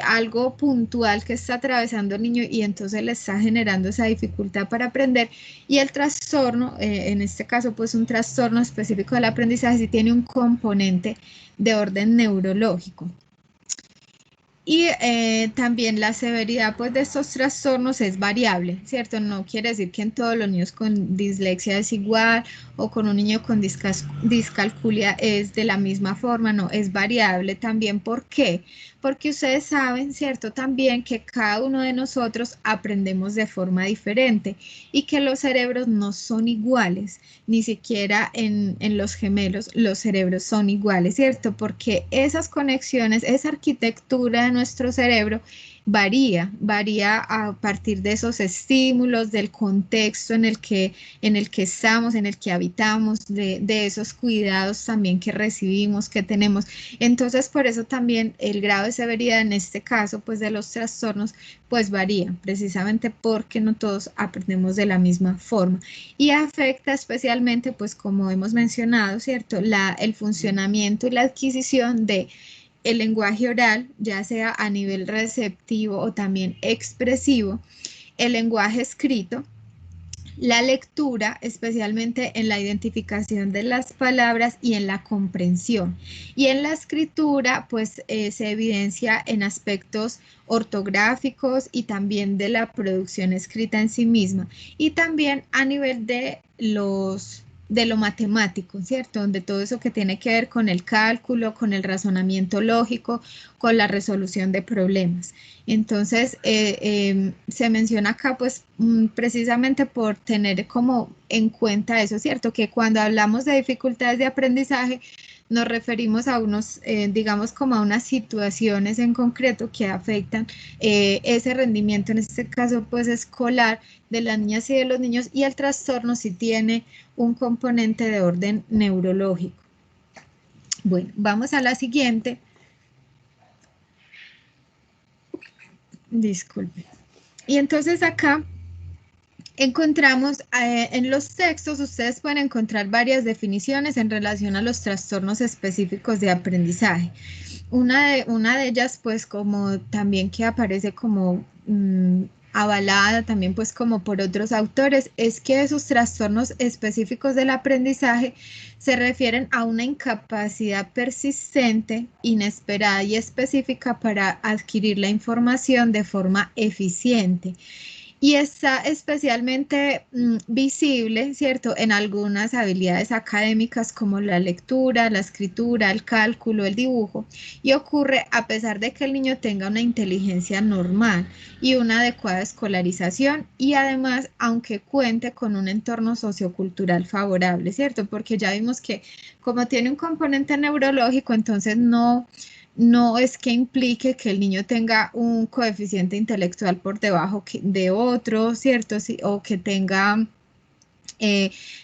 algo puntual que está atravesando el niño y entonces le está generando esa dificultad para aprender. Y el trastorno, en este caso, pues un trastorno específico del aprendizaje, sí tiene un componente de orden neurológico. Y también la severidad pues, de estos trastornos es variable, ¿cierto? No quiere decir que en todos los niños con dislexia es igual o con un niño con discalculia es de la misma forma, no, es variable también. ¿Por qué? Porque ustedes saben, ¿cierto? También que cada uno de nosotros aprendemos de forma diferente y que los cerebros no son iguales, ni siquiera en los gemelos los cerebros son iguales, ¿cierto? Porque esas conexiones, esa arquitectura de nuestro cerebro varía a partir de esos estímulos, del contexto en el que estamos, en el que habitamos, de esos cuidados también que recibimos, que tenemos. Entonces, por eso también el grado de severidad en este caso, pues de los trastornos, pues varía, precisamente porque no todos aprendemos de la misma forma. Y afecta especialmente, pues como hemos mencionado, ¿cierto? El funcionamiento y la adquisición de el lenguaje oral, ya sea a nivel receptivo o también expresivo, el lenguaje escrito, la lectura, especialmente en la identificación de las palabras y en la comprensión. Y en la escritura, pues se evidencia en aspectos ortográficos y también de la producción escrita en sí misma. Y también a nivel de lo matemático, ¿cierto? Donde todo eso que tiene que ver con el cálculo, con el razonamiento lógico, con la resolución de problemas. Entonces, se menciona acá, pues, precisamente por tener como en cuenta eso, ¿cierto? Que cuando hablamos de dificultades de aprendizaje, nos referimos a unos, digamos, como a unas situaciones en concreto que afectan ese rendimiento, en este caso, pues, escolar de las niñas y de los niños, y el trastorno sí tiene un componente de orden neurológico. Bueno, vamos a la siguiente. disculpe. Y entonces acá encontramos en los textos, ustedes pueden encontrar varias definiciones en relación a los trastornos específicos de aprendizaje. Una de ellas, pues, como también que aparece como avalada también, pues, como por otros autores, es que esos trastornos específicos del aprendizaje se refieren a una incapacidad persistente, inesperada y específica para adquirir la información de forma eficiente. Y está especialmente visible, ¿cierto?, en algunas habilidades académicas como la lectura, la escritura, el cálculo, el dibujo, y ocurre a pesar de que el niño tenga una inteligencia normal y una adecuada escolarización, y además, aunque cuente con un entorno sociocultural favorable, ¿cierto? Porque ya vimos que como tiene un componente neurológico, entonces no es que implique que el niño tenga un coeficiente intelectual por debajo de otro, ¿cierto? Sí, o que tenga,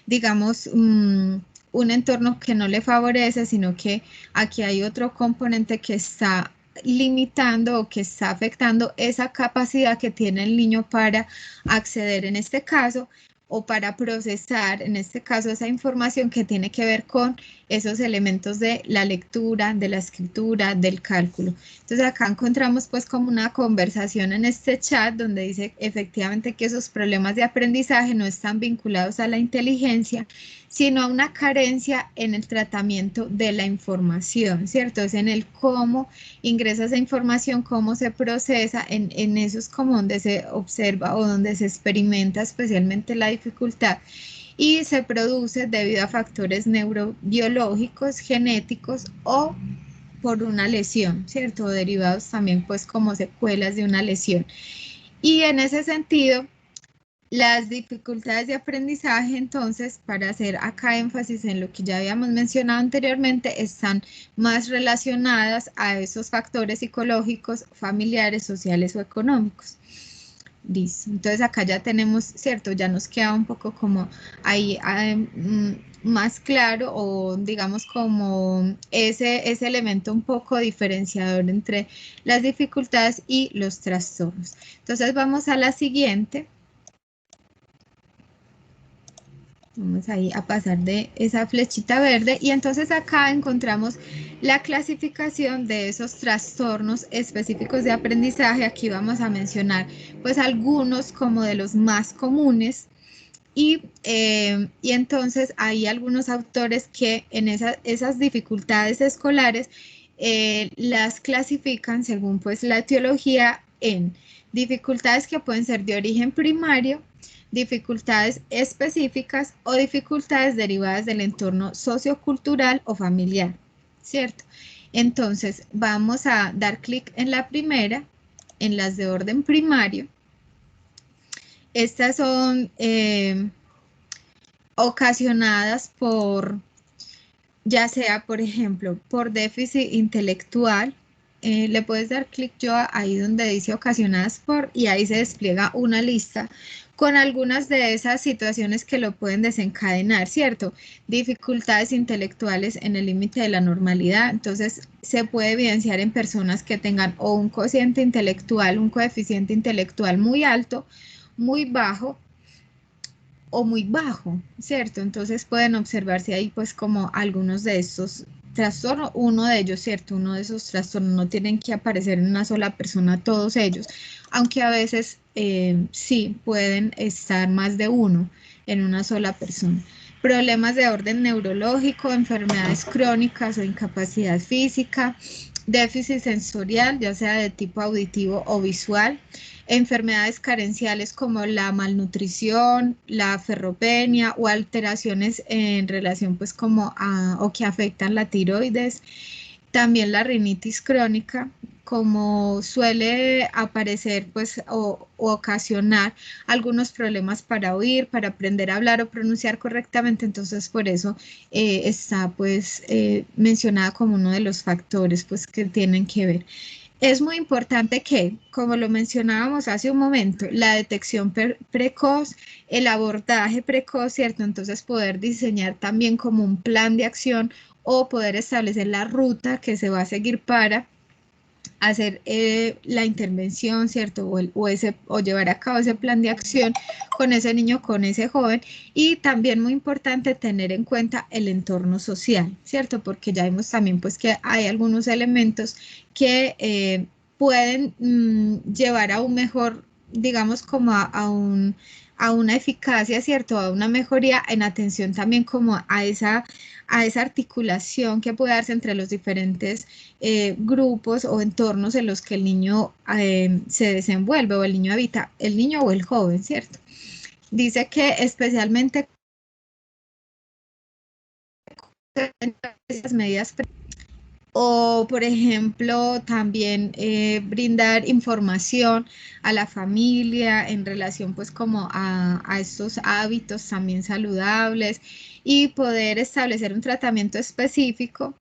digamos, un entorno que no le favorece, sino que aquí hay otro componente que está limitando o que está afectando esa capacidad que tiene el niño para acceder en este caso o para procesar, en este caso, esa información que tiene que ver con esos elementos de la lectura, de la escritura, del cálculo. Entonces acá encontramos pues como una conversación en este chat donde dice efectivamente que esos problemas de aprendizaje no están vinculados a la inteligencia, sino a una carencia en el tratamiento de la información, ¿cierto? Es en el cómo ingresa esa información, cómo se procesa, en eso es como donde se observa o donde se experimenta especialmente la dificultad y se produce debido a factores neurobiológicos, genéticos o por una lesión, ¿cierto? O derivados también pues como secuelas de una lesión. Y en ese sentido, las dificultades de aprendizaje, entonces, para hacer acá énfasis en lo que ya habíamos mencionado anteriormente, están más relacionadas a esos factores psicológicos, familiares, sociales o económicos. Listo, entonces acá ya tenemos, ¿cierto? Ya nos queda un poco como ahí más claro o digamos como ese elemento un poco diferenciador entre las dificultades y los trastornos. Entonces vamos a la siguiente. Vamos ahí a pasar de esa flechita verde y entonces acá encontramos la clasificación de esos trastornos específicos de aprendizaje. Aquí vamos a mencionar pues algunos como de los más comunes y entonces hay algunos autores que en esas dificultades escolares las clasifican según pues la etiología en dificultades que pueden ser de origen primario, dificultades específicas o dificultades derivadas del entorno sociocultural o familiar, ¿cierto? Entonces, vamos a dar clic en la primera, en las de orden primario. Estas son ocasionadas por, ya sea, por ejemplo, por déficit intelectual. Le puedes dar clic ahí donde dice ocasionadas por y ahí se despliega una lista con algunas de esas situaciones que lo pueden desencadenar, ¿cierto? Dificultades intelectuales en el límite de la normalidad, entonces se puede evidenciar en personas que tengan o un cociente intelectual, un coeficiente intelectual muy alto, muy bajo o muy bajo, ¿cierto? Entonces pueden observarse ahí pues como algunos de estos trastornos, uno de ellos, ¿cierto? Uno de esos trastornos no tienen que aparecer en una sola persona, todos ellos, aunque a veces sí pueden estar más de uno en una sola persona. Problemas de orden neurológico, enfermedades crónicas o incapacidad física, déficit sensorial, ya sea de tipo auditivo o visual, enfermedades carenciales como la malnutrición, la ferropenia o alteraciones en relación pues como o que afectan la tiroides, también la rinitis crónica, como suele aparecer pues o ocasionar algunos problemas para oír, para aprender a hablar o pronunciar correctamente, entonces por eso está pues mencionada como uno de los factores pues que tienen que ver. Es muy importante que, como lo mencionábamos hace un momento, la detección precoz, el abordaje precoz, ¿cierto? Entonces poder diseñar también como un plan de acción o poder establecer la ruta que se va a seguir para hacer la intervención, ¿cierto? O llevar a cabo ese plan de acción con ese niño, con ese joven. Y también muy importante tener en cuenta el entorno social, ¿cierto? Porque ya vimos también pues que hay algunos elementos que pueden llevar a un mejor, digamos, como a una eficacia, ¿cierto? A una mejoría en atención también como a esa articulación que puede darse entre los diferentes grupos o entornos en los que el niño se desenvuelve o el niño habita, el niño o el joven, ¿cierto? Dice que especialmente esas medidas o, por ejemplo, también brindar información a la familia en relación pues como a estos hábitos también saludables y poder establecer un tratamiento específico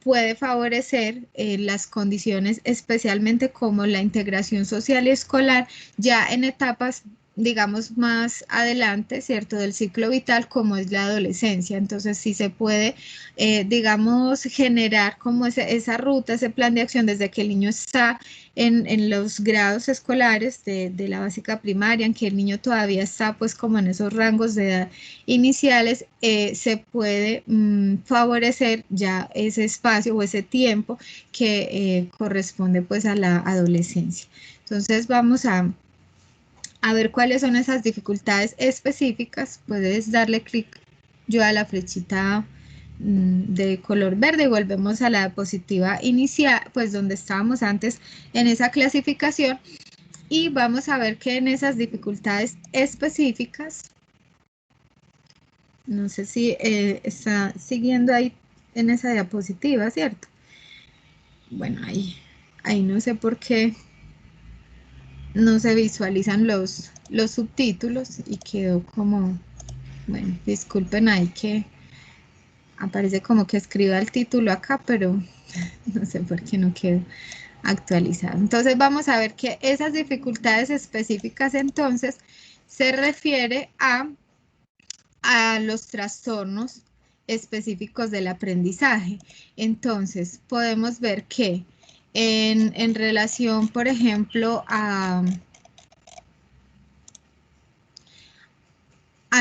puede favorecer las condiciones especialmente como la integración social y escolar ya en etapas digamos más adelante, ¿cierto? Del ciclo vital como es la adolescencia. Entonces sí se puede, digamos, generar como esa ruta, ese plan de acción desde que el niño está en los grados escolares de la básica primaria, en que el niño todavía está pues como en esos rangos de edad iniciales, se puede favorecer ya ese espacio o ese tiempo que corresponde pues a la adolescencia. Entonces vamos a ver cuáles son esas dificultades específicas. Puedes darle clic yo a la flechita de color verde y volvemos a la diapositiva inicial, pues donde estábamos antes en esa clasificación, y vamos a ver que en esas dificultades específicas, no sé si está siguiendo ahí en esa diapositiva, ¿cierto? Bueno, ahí no sé por qué no se visualizan los subtítulos y quedó como, bueno, disculpen ahí que aparece como que escriba el título acá, pero no sé por qué no quedó actualizado. Entonces vamos a ver que esas dificultades específicas entonces se refiere a los trastornos específicos del aprendizaje. Entonces podemos ver que en relación, por ejemplo, al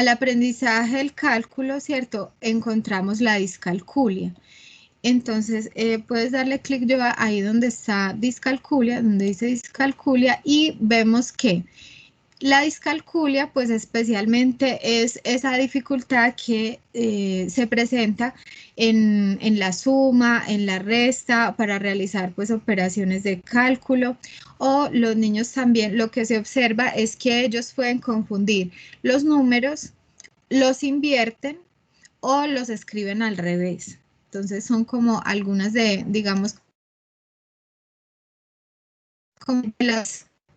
aprendizaje del cálculo, ¿cierto? Encontramos la discalculia. Entonces, puedes darle clic yo ahí donde está discalculia, donde dice discalculia, y vemos que la discalculia, pues especialmente es esa dificultad que se presenta en la suma, en la resta, para realizar pues operaciones de cálculo, o los niños también lo que se observa es que ellos pueden confundir los números, los invierten o los escriben al revés. Entonces son como algunas de, digamos,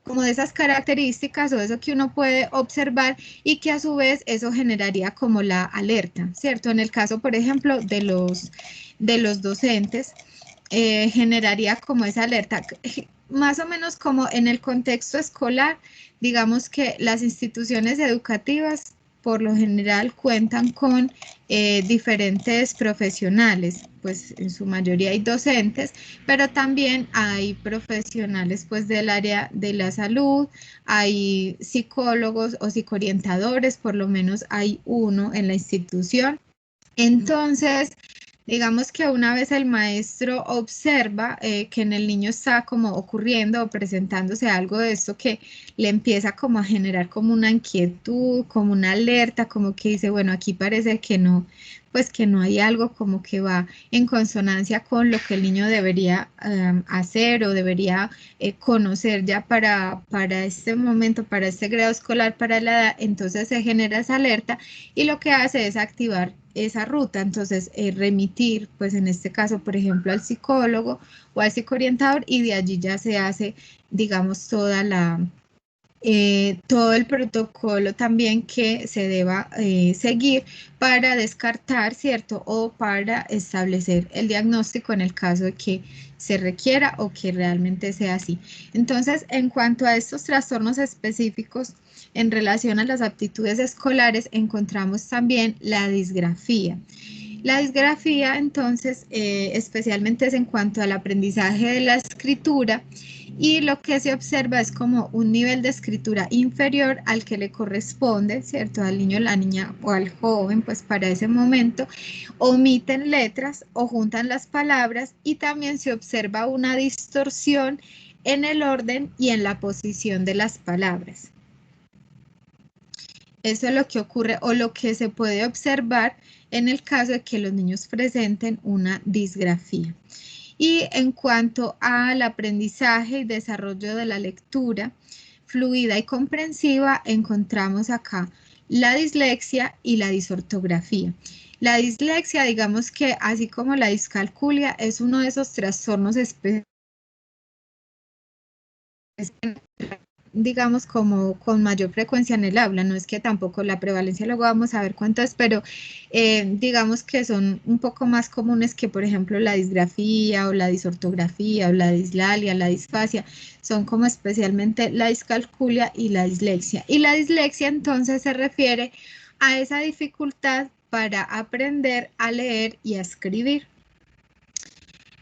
como de esas características o eso que uno puede observar y que a su vez eso generaría como la alerta, ¿cierto? En el caso, por ejemplo, de los docentes, generaría como esa alerta, más o menos como en el contexto escolar, digamos que las instituciones educativas por lo general cuentan con diferentes profesionales, pues en su mayoría hay docentes, pero también hay profesionales pues del área de la salud, hay psicólogos o psicoorientadores, por lo menos hay uno en la institución. Entonces, digamos que una vez el maestro observa que en el niño está como ocurriendo o presentándose algo de esto que le empieza como a generar como una inquietud, como una alerta, como que dice, bueno, aquí parece que no, pues que no hay algo como que va en consonancia con lo que el niño debería hacer o debería conocer ya para este momento, para este grado escolar, para la edad. Entonces se genera esa alerta y lo que hace es activar esa ruta, entonces remitir, pues en este caso, por ejemplo, al psicólogo o al psicoorientador, y de allí ya se hace, digamos, todo el protocolo también que se deba seguir para descartar, ¿cierto? O para establecer el diagnóstico en el caso de que se requiera o que realmente sea así. Entonces, en cuanto a estos trastornos específicos en relación a las aptitudes escolares, encontramos también la disgrafía. La disgrafía, entonces, especialmente es en cuanto al aprendizaje de la escritura, y lo que se observa es como un nivel de escritura inferior al que le corresponde, ¿cierto? Al niño, la niña o al joven, pues para ese momento, omiten letras o juntan las palabras, y también se observa una distorsión en el orden y en la posición de las palabras. Eso es lo que ocurre o lo que se puede observar en el caso de que los niños presenten una disgrafía. Y en cuanto al aprendizaje y desarrollo de la lectura fluida y comprensiva, encontramos acá la dislexia y la disortografía. La dislexia, digamos que así como la discalculia, es uno de esos trastornos especiales, digamos, como con mayor frecuencia en el aula. No es que tampoco la prevalencia, luego vamos a ver cuánto es, pero digamos que son un poco más comunes que, por ejemplo, la disgrafía o la disortografía o la dislalia, la disfasia, son como especialmente la discalculia y la dislexia. Y la dislexia entonces se refiere a esa dificultad para aprender a leer y a escribir.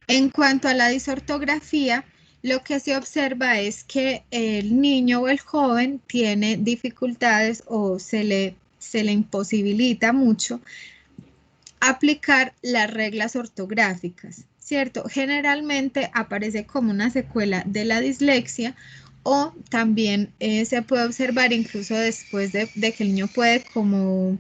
En cuanto a la disortografía, lo que se observa es que el niño o el joven tiene dificultades o se le imposibilita mucho aplicar las reglas ortográficas, ¿cierto? Generalmente aparece como una secuela de la dislexia, o también se puede observar incluso después de que el niño puede como,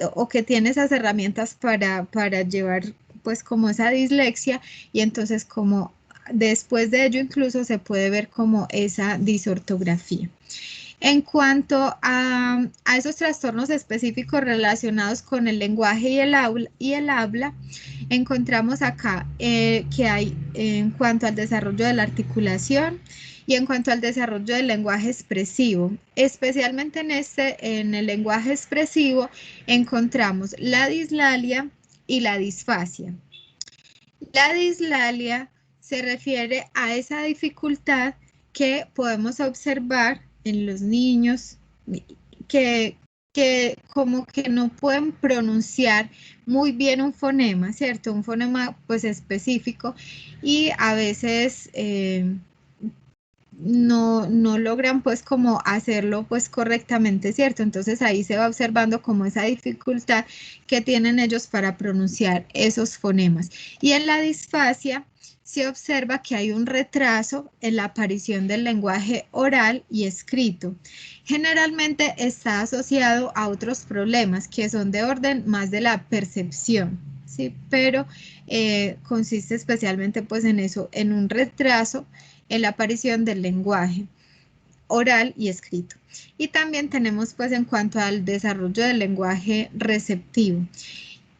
o que tiene esas herramientas para llevar pues como esa dislexia, y entonces como después de ello incluso se puede ver como esa disortografía. En cuanto a esos trastornos específicos relacionados con el lenguaje y el habla, encontramos acá que hay en cuanto al desarrollo de la articulación y en cuanto al desarrollo del lenguaje expresivo. Especialmente en el lenguaje expresivo encontramos la dislalia y la disfasia. La dislalia se refiere a esa dificultad que podemos observar en los niños que como que no pueden pronunciar muy bien un fonema, ¿cierto? Un fonema pues específico, y a veces no logran pues como hacerlo pues correctamente, ¿cierto? Entonces ahí se va observando como esa dificultad que tienen ellos para pronunciar esos fonemas. Y en la disfasia se observa que hay un retraso en la aparición del lenguaje oral y escrito. Generalmente está asociado a otros problemas que son de orden más de la percepción, ¿sí? Pero consiste especialmente pues en eso, en un retraso en la aparición del lenguaje oral y escrito. Y también tenemos pues en cuanto al desarrollo del lenguaje receptivo.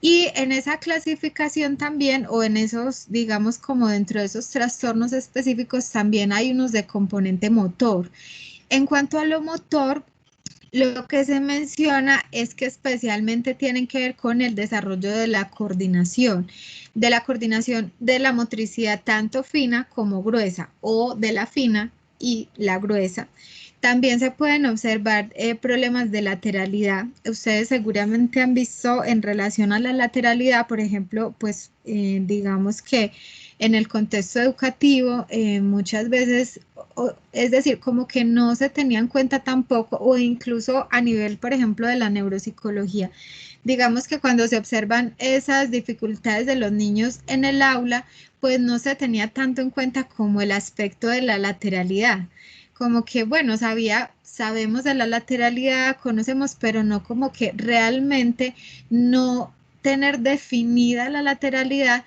Y en esa clasificación también, o en esos, digamos, como dentro de esos trastornos específicos, también hay unos de componente motor. En cuanto a lo motor, lo que se menciona es que especialmente tienen que ver con el desarrollo de la coordinación de la motricidad tanto fina como gruesa, o de la fina y la gruesa. También se pueden observar problemas de lateralidad. Ustedes seguramente han visto en relación a la lateralidad, por ejemplo, pues digamos que en el contexto educativo muchas veces, es decir, como que no se tenía en cuenta tampoco, o incluso a nivel, por ejemplo, de la neuropsicología. Digamos que cuando se observan esas dificultades de los niños en el aula, pues no se tenía tanto en cuenta como el aspecto de la lateralidad. Como que, bueno, sabemos de la lateralidad, conocemos, pero no como que realmente no tener definida la lateralidad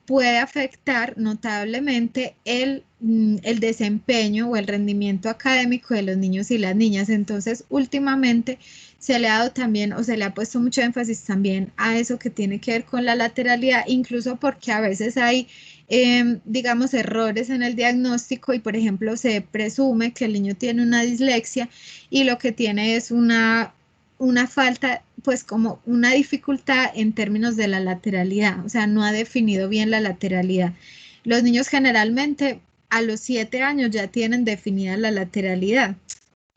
puede afectar notablemente el desempeño o el rendimiento académico de los niños y las niñas. Entonces, últimamente se le ha dado también, o se le ha puesto mucho énfasis también a eso que tiene que ver con la lateralidad, incluso porque a veces hay, digamos, errores en el diagnóstico, y por ejemplo se presume que el niño tiene una dislexia y lo que tiene es una falta, pues como una dificultad en términos de la lateralidad, o sea, no ha definido bien la lateralidad. Los niños generalmente a los 7 años ya tienen definida la lateralidad.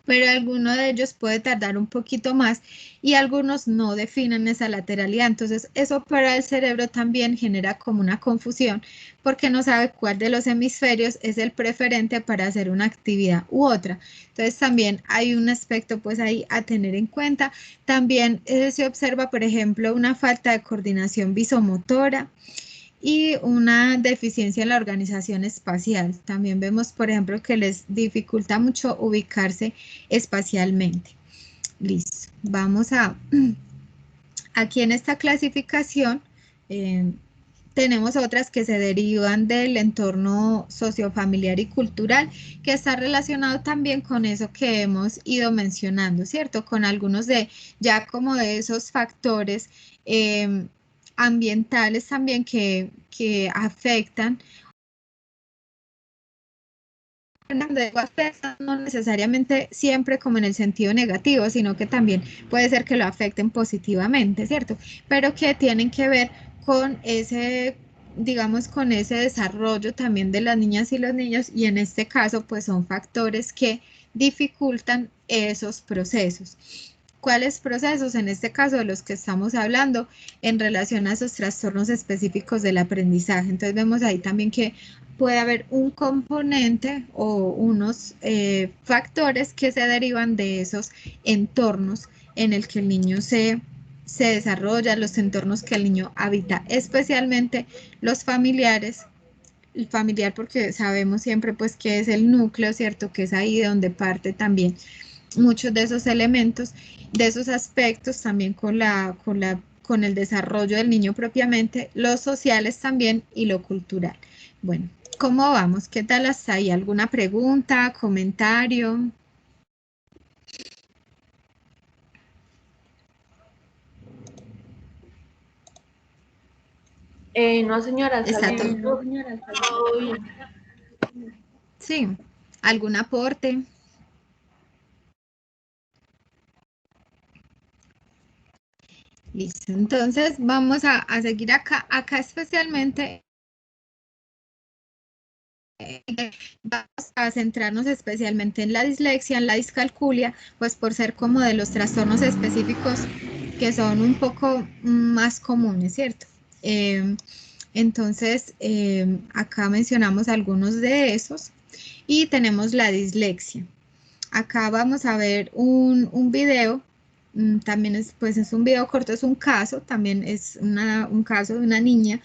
pero alguno de ellos puede tardar un poquito más y algunos no definen esa lateralidad. Entonces, eso para el cerebro también genera como una confusión porque no sabe cuál de los hemisferios es el preferente para hacer una actividad u otra. Entonces, también hay un aspecto pues ahí a tener en cuenta. También se observa, por ejemplo, una falta de coordinación visomotora y una deficiencia en la organización espacial. También vemos, por ejemplo, que les dificulta mucho ubicarse espacialmente. Listo. Vamos a, aquí en esta clasificación, tenemos otras que se derivan del entorno sociofamiliar y cultural, que está relacionado también con eso que hemos ido mencionando, ¿cierto? Con algunos de, ya como de esos factores ambientales también que afectan. No necesariamente siempre como en el sentido negativo, sino que también puede ser que lo afecten positivamente, ¿cierto? Pero que tienen que ver con ese, digamos, con ese desarrollo también de las niñas y los niños, y en este caso, pues son factores que dificultan esos procesos. ¿Cuáles procesos? En este caso, de los que estamos hablando en relación a esos trastornos específicos del aprendizaje. Entonces vemos ahí también que puede haber un componente o unos factores que se derivan de esos entornos en el que el niño se desarrolla, los entornos que el niño habita, especialmente los familiares. El familiar porque sabemos siempre pues que es el núcleo, ¿cierto? Que es ahí de donde parte también muchos de esos elementos, de esos aspectos también con el desarrollo del niño propiamente, los sociales también y lo cultural. Bueno, ¿cómo vamos? ¿Qué tal hasta ahí? ¿Alguna pregunta, comentario? No, señora, ¿Está salió todo? todo bien. Sí, ¿algún aporte? Listo, entonces vamos a seguir acá. Acá especialmente vamos a centrarnos especialmente en la dislexia, en la discalculia, pues por ser como de los trastornos específicos que son un poco más comunes, ¿cierto? Entonces, acá mencionamos algunos de esos y tenemos la dislexia. Acá vamos a ver un video, también es, pues es un video corto, es un caso, también es un caso de una niña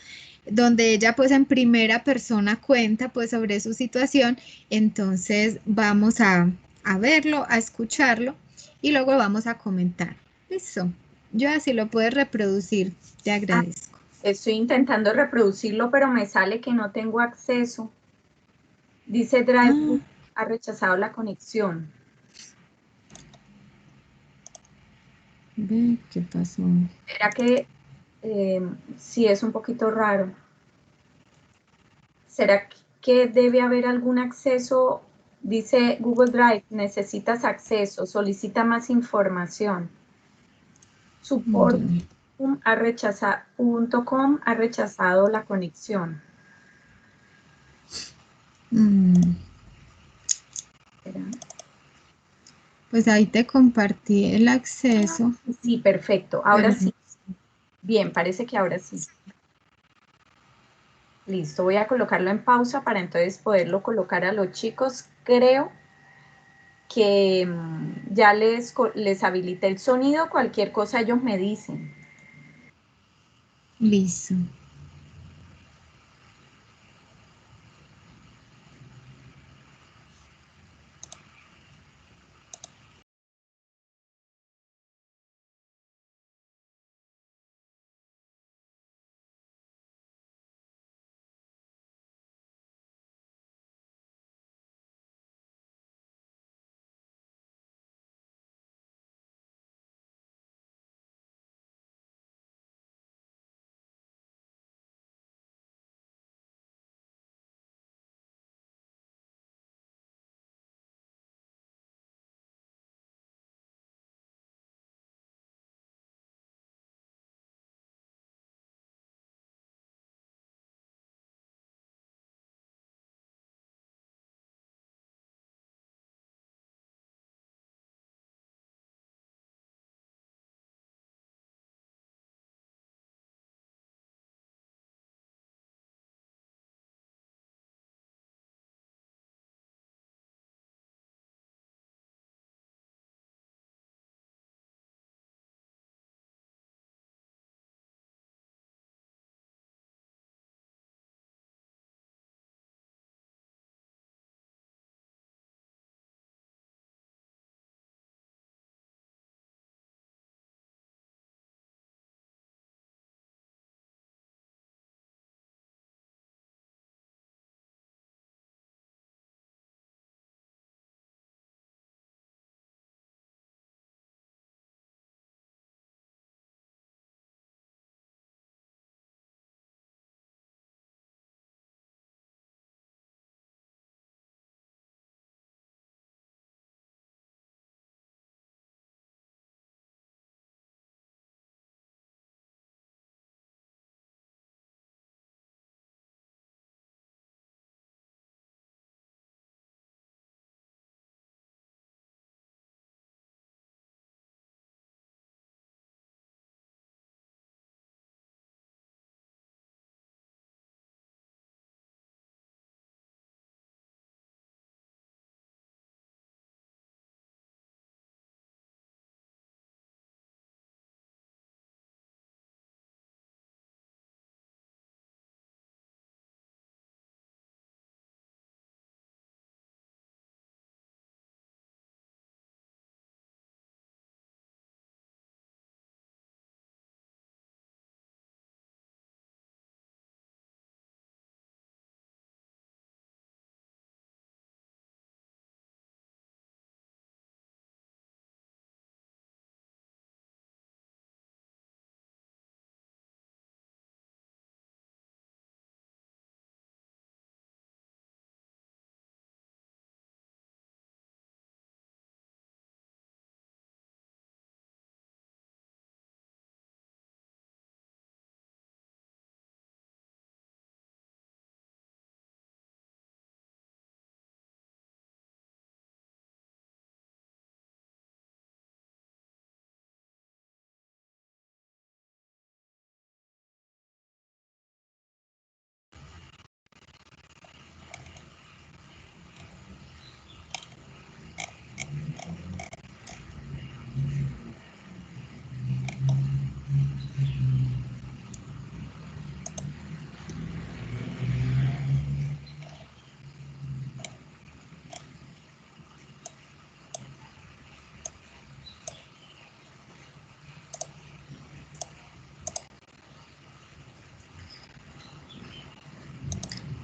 donde ella pues en primera persona cuenta pues sobre su situación, entonces vamos a verlo, a escucharlo y luego vamos a comentar. Listo, yo así lo puedes reproducir, te agradezco. Estoy intentando reproducirlo, pero me sale que no tengo acceso. Dice Drive ha rechazado la conexión. Ve, ¿qué pasó? ¿Será que sí es un poquito raro? ¿Será que debe haber algún acceso? Dice Google Drive, necesitas acceso, solicita más información. Support.com ha rechazado la conexión. ¿Será? Pues ahí te compartí el acceso. Sí, perfecto. Ahora sí. Bien, parece que ahora sí. Listo, voy a colocarlo en pausa para entonces poderlo colocar a los chicos. Creo que ya les habilité el sonido, cualquier cosa ellos me dicen. Listo.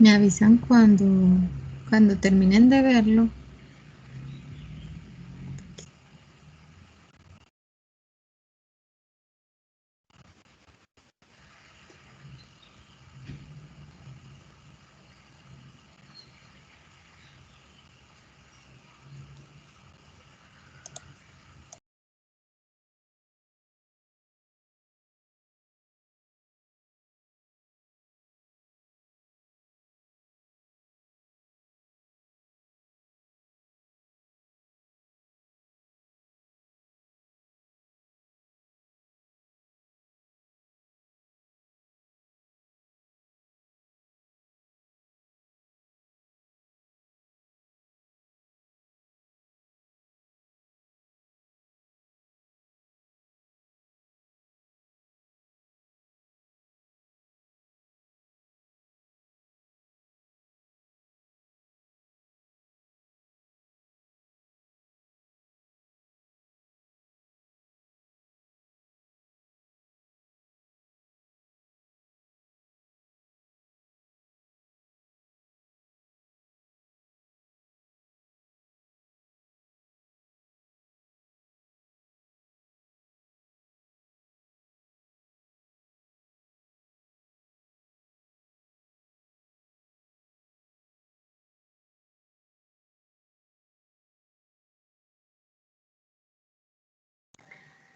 Me avisan cuando terminen de verlo.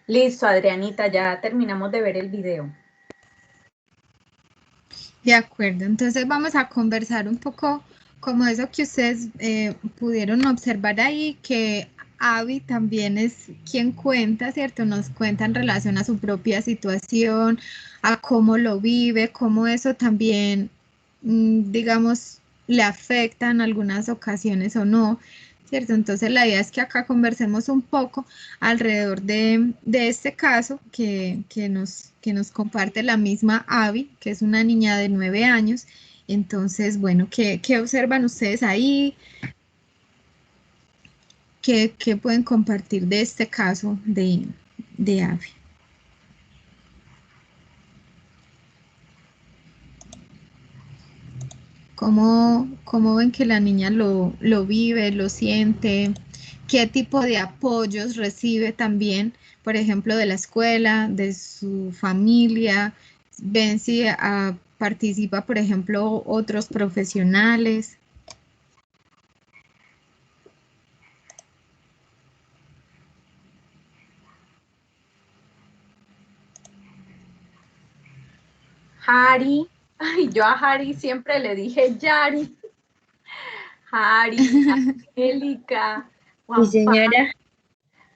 Listo, Adrianita, ya terminamos de ver el video. De acuerdo, entonces vamos a conversar un poco como eso que ustedes pudieron observar ahí, que Abby también es quien cuenta, ¿cierto? Nos cuenta en relación a su propia situación, a cómo lo vive, cómo eso también, digamos, le afecta en algunas ocasiones o no, ¿cierto? Entonces la idea es que acá conversemos un poco alrededor de este caso que nos comparte la misma Abby, que es una niña de 9 años. Entonces, bueno, ¿qué observan ustedes ahí? ¿Qué pueden compartir de este caso de Abby? ¿Cómo ven que la niña lo vive, lo siente? ¿Qué tipo de apoyos recibe también, por ejemplo, de la escuela, de su familia? ¿Ven si participa, por ejemplo, otros profesionales? Hari, ay, yo a Hari siempre le dije Yari. Hari, Angélica, Sí, Juan Pablo, señora.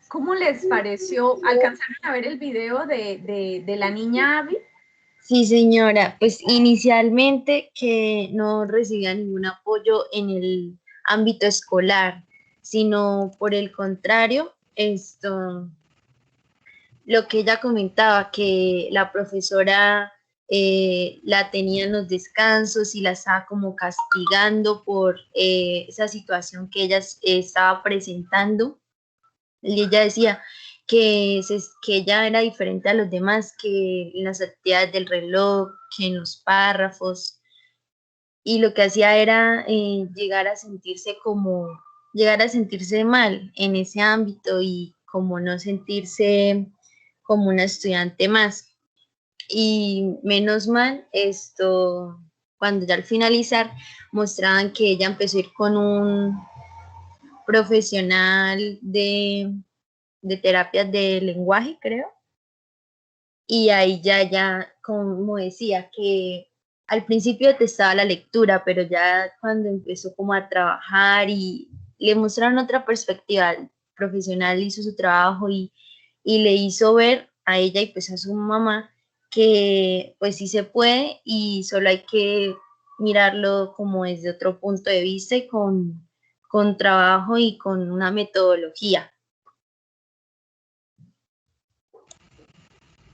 ¿cómo les pareció? ¿Alcanzaron a ver el video de la niña Abby? Sí, señora. Pues inicialmente que no recibía ningún apoyo en el ámbito escolar, sino por el contrario, lo que ella comentaba, que la profesora la tenía en los descansos y la estaba como castigando por esa situación que ella estaba presentando. Y ella decía que ella era diferente a los demás, que en las actividades del reloj, que en los párrafos, y lo que hacía era llegar a sentirse mal en ese ámbito y como no sentirse como una estudiante más. Y menos mal, cuando ya al finalizar mostraban que ella empezó a ir con un profesional de terapias de lenguaje, creo. Y ahí ya, como decía, que al principio detestaba la lectura, pero ya cuando empezó como a trabajar y le mostraron otra perspectiva, el profesional hizo su trabajo y le hizo ver a ella y pues a su mamá que pues sí se puede y solo hay que mirarlo como desde otro punto de vista y con trabajo y con una metodología.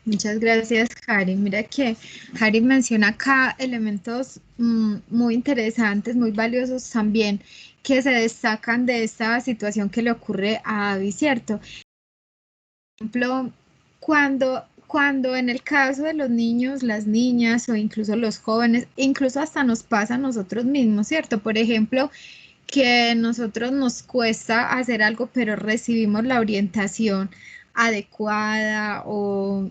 Muchas gracias, Harry. Mira que Harry menciona acá elementos muy interesantes, muy valiosos también, que se destacan de esta situación que le ocurre a Abby, ¿cierto? Por ejemplo, cuando cuando en el caso de los niños, las niñas o incluso los jóvenes, incluso hasta nos pasa a nosotros mismos, ¿cierto? Por ejemplo, que nosotros nos cuesta hacer algo, pero recibimos la orientación adecuada o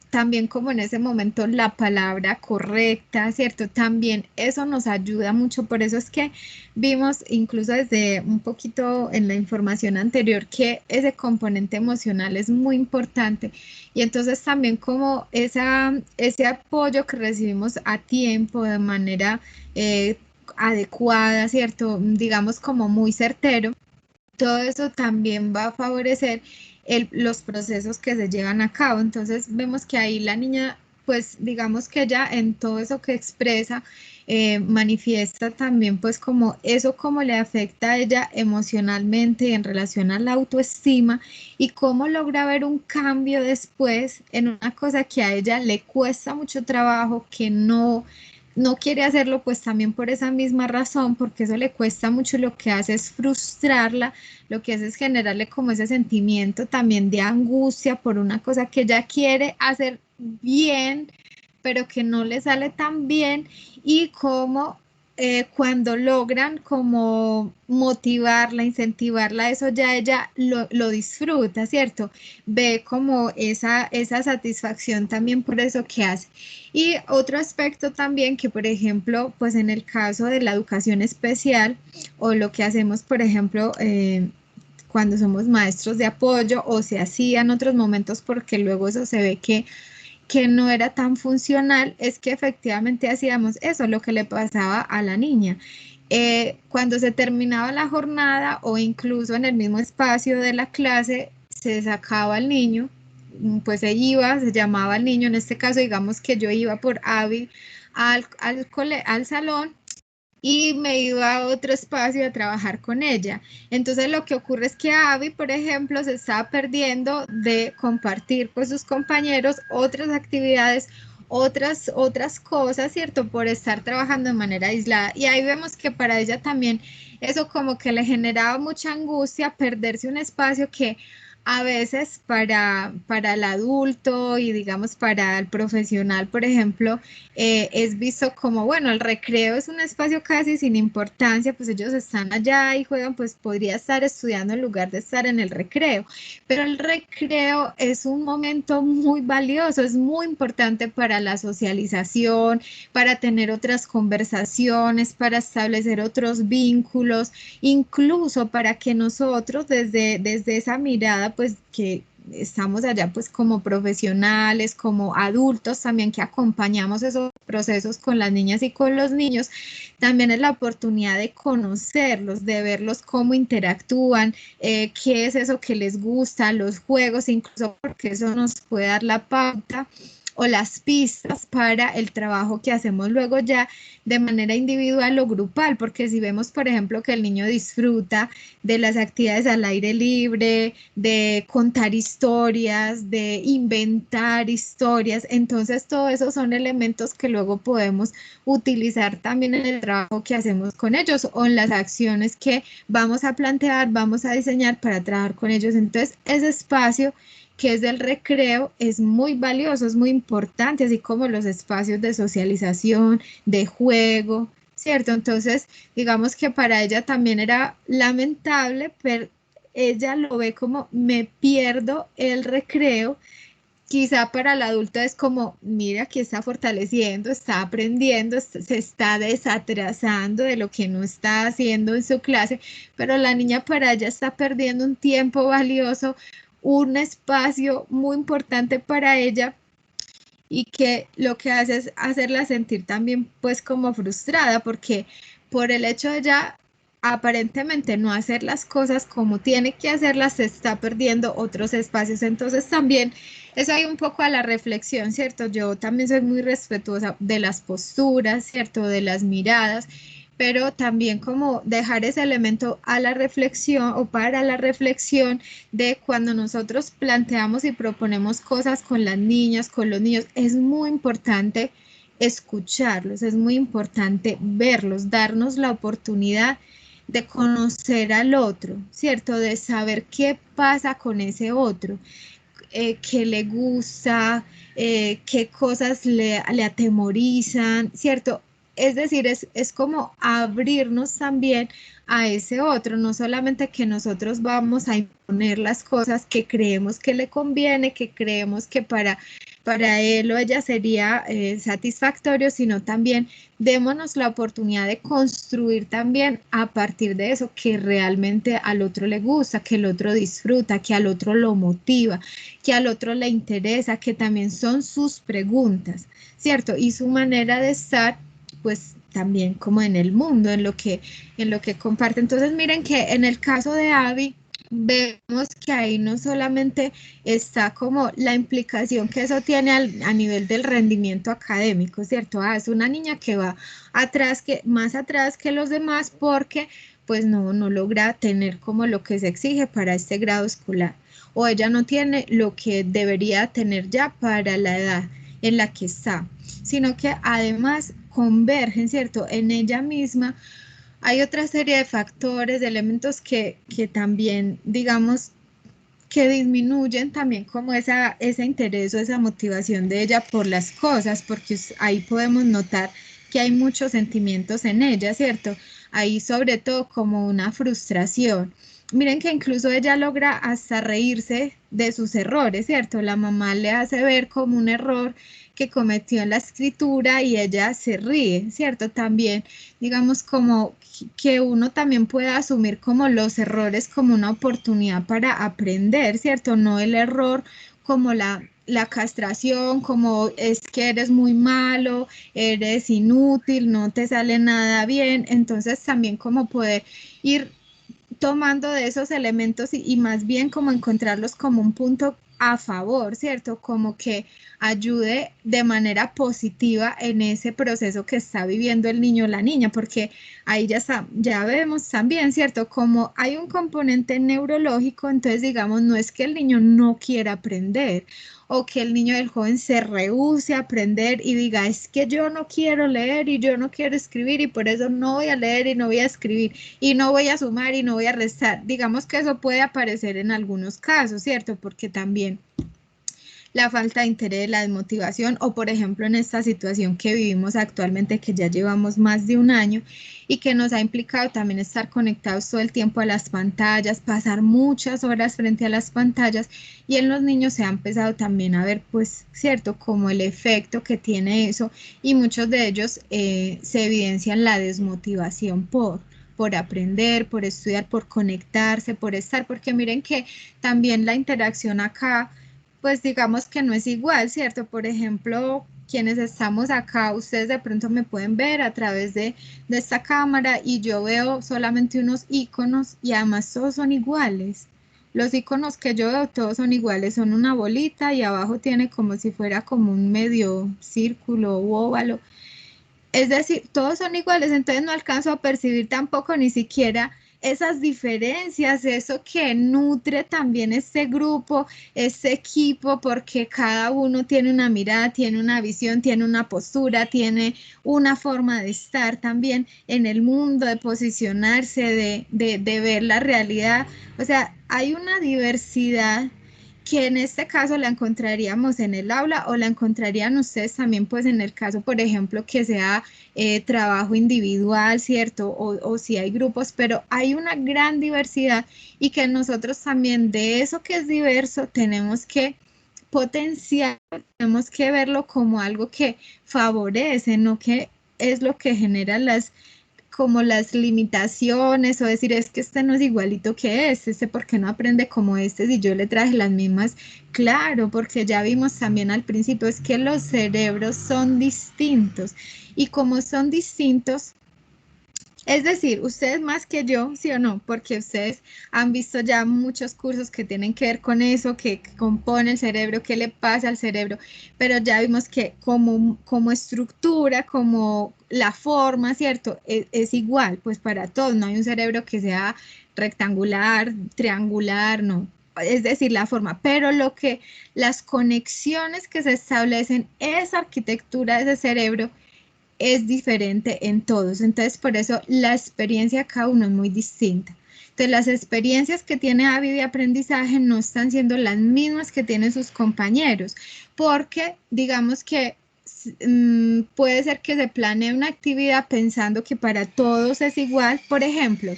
también como en ese momento la palabra correcta, ¿cierto? También eso nos ayuda mucho, por eso es que vimos incluso desde un poquito en la información anterior que ese componente emocional es muy importante y entonces también como ese apoyo que recibimos a tiempo, de manera adecuada, ¿cierto? Digamos como muy certero, todo eso también va a favorecer los procesos que se llevan a cabo. Entonces vemos que ahí la niña, pues digamos que ella en todo eso que expresa, manifiesta también pues como eso cómo le afecta a ella emocionalmente en relación a la autoestima y cómo logra ver un cambio después en una cosa que a ella le cuesta mucho trabajo, que no quiere hacerlo, pues también por esa misma razón, porque eso le cuesta mucho, lo que hace es frustrarla, lo que hace es generarle como ese sentimiento también de angustia por una cosa que ella quiere hacer bien, pero que no le sale tan bien y como cuando logran como motivarla, incentivarla, eso ya ella lo disfruta, ¿cierto? Ve como esa satisfacción también por eso que hace. Y otro aspecto también que, por ejemplo, pues en el caso de la educación especial o lo que hacemos, por ejemplo, cuando somos maestros de apoyo o se hacía en otros momentos porque luego eso se ve que no era tan funcional, es que efectivamente hacíamos eso, lo que le pasaba a la niña. Cuando se terminaba la jornada o incluso en el mismo espacio de la clase, se sacaba al niño, pues se iba, se llamaba al niño, en este caso digamos que yo iba por Abby al salón y me iba a otro espacio a trabajar con ella. Entonces lo que ocurre es que Abby, por ejemplo, se estaba perdiendo de compartir con sus compañeros otras actividades, otras cosas, ¿cierto? Por estar trabajando de manera aislada. Y ahí vemos que para ella también eso como que le generaba mucha angustia perderse un espacio que a veces para el adulto y digamos para el profesional, por ejemplo, es visto como, bueno, el recreo es un espacio casi sin importancia, pues ellos están allá y juegan, pues podría estar estudiando en lugar de estar en el recreo, pero el recreo es un momento muy valioso, es muy importante para la socialización, para tener otras conversaciones, para establecer otros vínculos, incluso para que nosotros desde esa mirada, pues que estamos allá pues como profesionales, como adultos también que acompañamos esos procesos con las niñas y con los niños, también es la oportunidad de conocerlos, de verlos cómo interactúan, qué es eso que les gusta, los juegos, incluso porque eso nos puede dar la pauta o las pistas para el trabajo que hacemos luego ya de manera individual o grupal, porque si vemos, por ejemplo, que el niño disfruta de las actividades al aire libre, de contar historias, de inventar historias, entonces todo eso son elementos que luego podemos utilizar también en el trabajo que hacemos con ellos o en las acciones que vamos a plantear, vamos a diseñar para trabajar con ellos. Entonces, ese espacio que es del recreo, es muy valioso, es muy importante, así como los espacios de socialización, de juego, ¿cierto? Entonces, digamos que para ella también era lamentable, pero ella lo ve como me pierdo el recreo. Quizá para el adulto es como, mira, que está fortaleciendo, está aprendiendo, se está desatrasando de lo que no está haciendo en su clase, pero la niña para ella está perdiendo un tiempo valioso, un espacio muy importante para ella y que lo que hace es hacerla sentir también pues como frustrada porque por el hecho de ya aparentemente no hacer las cosas como tiene que hacerlas, se está perdiendo otros espacios. Entonces también eso hay un poco a la reflexión, ¿cierto? Yo también soy muy respetuosa de las posturas, ¿cierto? De las miradas, pero también como dejar ese elemento a la reflexión o para la reflexión de cuando nosotros planteamos y proponemos cosas con las niñas, con los niños, es muy importante escucharlos, es muy importante verlos, darnos la oportunidad de conocer al otro, ¿cierto? De saber qué pasa con ese otro. qué le gusta, qué cosas le atemorizan, ¿cierto? Es decir, es como abrirnos también a ese otro, no solamente que nosotros vamos a imponer las cosas que creemos que le conviene, que creemos que para él o ella sería satisfactorio, sino también démonos la oportunidad de construir también a partir de eso que realmente al otro le gusta, que el otro disfruta, que al otro lo motiva, que al otro le interesa, que también son sus preguntas, ¿cierto? Y su manera de estar, pues también como en el mundo, en lo que comparte. Entonces miren que en el caso de Abby, vemos que ahí no solamente está como la implicación que eso tiene a nivel del rendimiento académico, ¿cierto? Es una niña que va más atrás que los demás porque pues no logra tener como lo que se exige para este grado escolar, o ella no tiene lo que debería tener ya para la edad en la que está, sino que además convergen, ¿cierto? En ella misma hay otra serie de factores, de elementos que también, digamos, que disminuyen también como ese interés o esa motivación de ella por las cosas, porque ahí podemos notar que hay muchos sentimientos en ella, ¿cierto? Ahí sobre todo como una frustración. Miren que incluso ella logra hasta reírse de sus errores, ¿cierto? La mamá le hace ver como un error que cometió en la escritura y ella se ríe, ¿cierto? También, digamos, como que uno también pueda asumir como los errores como una oportunidad para aprender, ¿cierto? No el error como la castración, como es que eres muy malo, eres inútil, no te sale nada bien, entonces también como poder ir tomando de esos elementos y más bien como encontrarlos como un punto a favor, ¿cierto? Como que ayude de manera positiva en ese proceso que está viviendo el niño o la niña, porque ahí ya vemos también, ¿cierto? Como hay un componente neurológico, entonces digamos, no es que el niño no quiera aprender o que el niño del joven se rehúse a aprender y diga, es que yo no quiero leer y yo no quiero escribir y por eso no voy a leer y no voy a escribir y no voy a sumar y no voy a restar. Digamos que eso puede aparecer en algunos casos, ¿cierto? Porque también la falta de interés, la desmotivación o por ejemplo en esta situación que vivimos actualmente que ya llevamos más de un año y que nos ha implicado también estar conectados todo el tiempo a las pantallas, pasar muchas horas frente a las pantallas y en los niños se ha empezado también a ver pues cierto como el efecto que tiene eso y muchos de ellos se evidencian la desmotivación por aprender, por estudiar, por conectarse, por estar, porque miren que también la interacción acá pues digamos que no es igual, ¿cierto? Por ejemplo, quienes estamos acá, ustedes de pronto me pueden ver a través de esta cámara y yo veo solamente unos iconos y además todos son iguales. Los iconos que yo veo todos son iguales, son una bolita y abajo tiene como si fuera como un medio círculo u óvalo. Es decir, todos son iguales, entonces no alcanzo a percibir tampoco ni siquiera esas diferencias, eso que nutre también este grupo, este equipo, porque cada uno tiene una mirada, tiene una visión, tiene una postura, tiene una forma de estar también en el mundo, de posicionarse, de ver la realidad. O sea, hay una diversidad que en este caso la encontraríamos en el aula o la encontrarían ustedes también pues en el caso, por ejemplo, que sea trabajo individual, ¿cierto? O si hay grupos, pero hay una gran diversidad y que nosotros también de eso que es diverso tenemos que potenciar, tenemos que verlo como algo que favorece, no que es lo que genera como las limitaciones o decir es que este no es igualito que este por qué no aprende como este si yo le traje las mismas, claro, porque ya vimos también al principio es que los cerebros son distintos y como son distintos, es decir, ustedes más que yo, ¿sí o no? Porque ustedes han visto ya muchos cursos que tienen que ver con eso, que compone el cerebro, qué le pasa al cerebro, pero ya vimos que como estructura, como la forma, ¿cierto? Es igual, pues para todos, no hay un cerebro que sea rectangular, triangular, no. Es decir, la forma, pero las conexiones que se establecen, esa arquitectura de ese cerebro, es diferente en todos. Entonces, por eso la experiencia de cada uno es muy distinta. Entonces, las experiencias que tiene Abby de aprendizaje no están siendo las mismas que tienen sus compañeros, porque digamos que puede ser que se planee una actividad pensando que para todos es igual. Por ejemplo,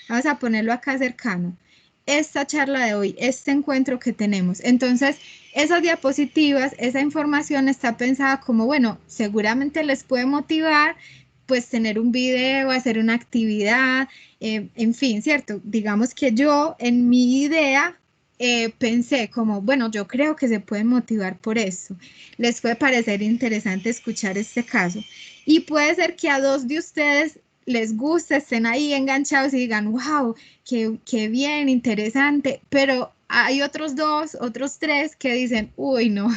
vamos a ponerlo acá cercano, esta charla de hoy, este encuentro que tenemos. Entonces, esas diapositivas, esa información está pensada como, bueno, seguramente les puede motivar, pues tener un video, hacer una actividad, en fin, ¿cierto? Digamos que yo en mi idea pensé como, bueno, yo creo que se pueden motivar por eso. Les puede parecer interesante escuchar este caso. Y puede ser que a 2 de ustedes les guste, estén ahí enganchados y digan, wow, qué bien, interesante, pero hay otros 2, otros 3 que dicen, uy, no,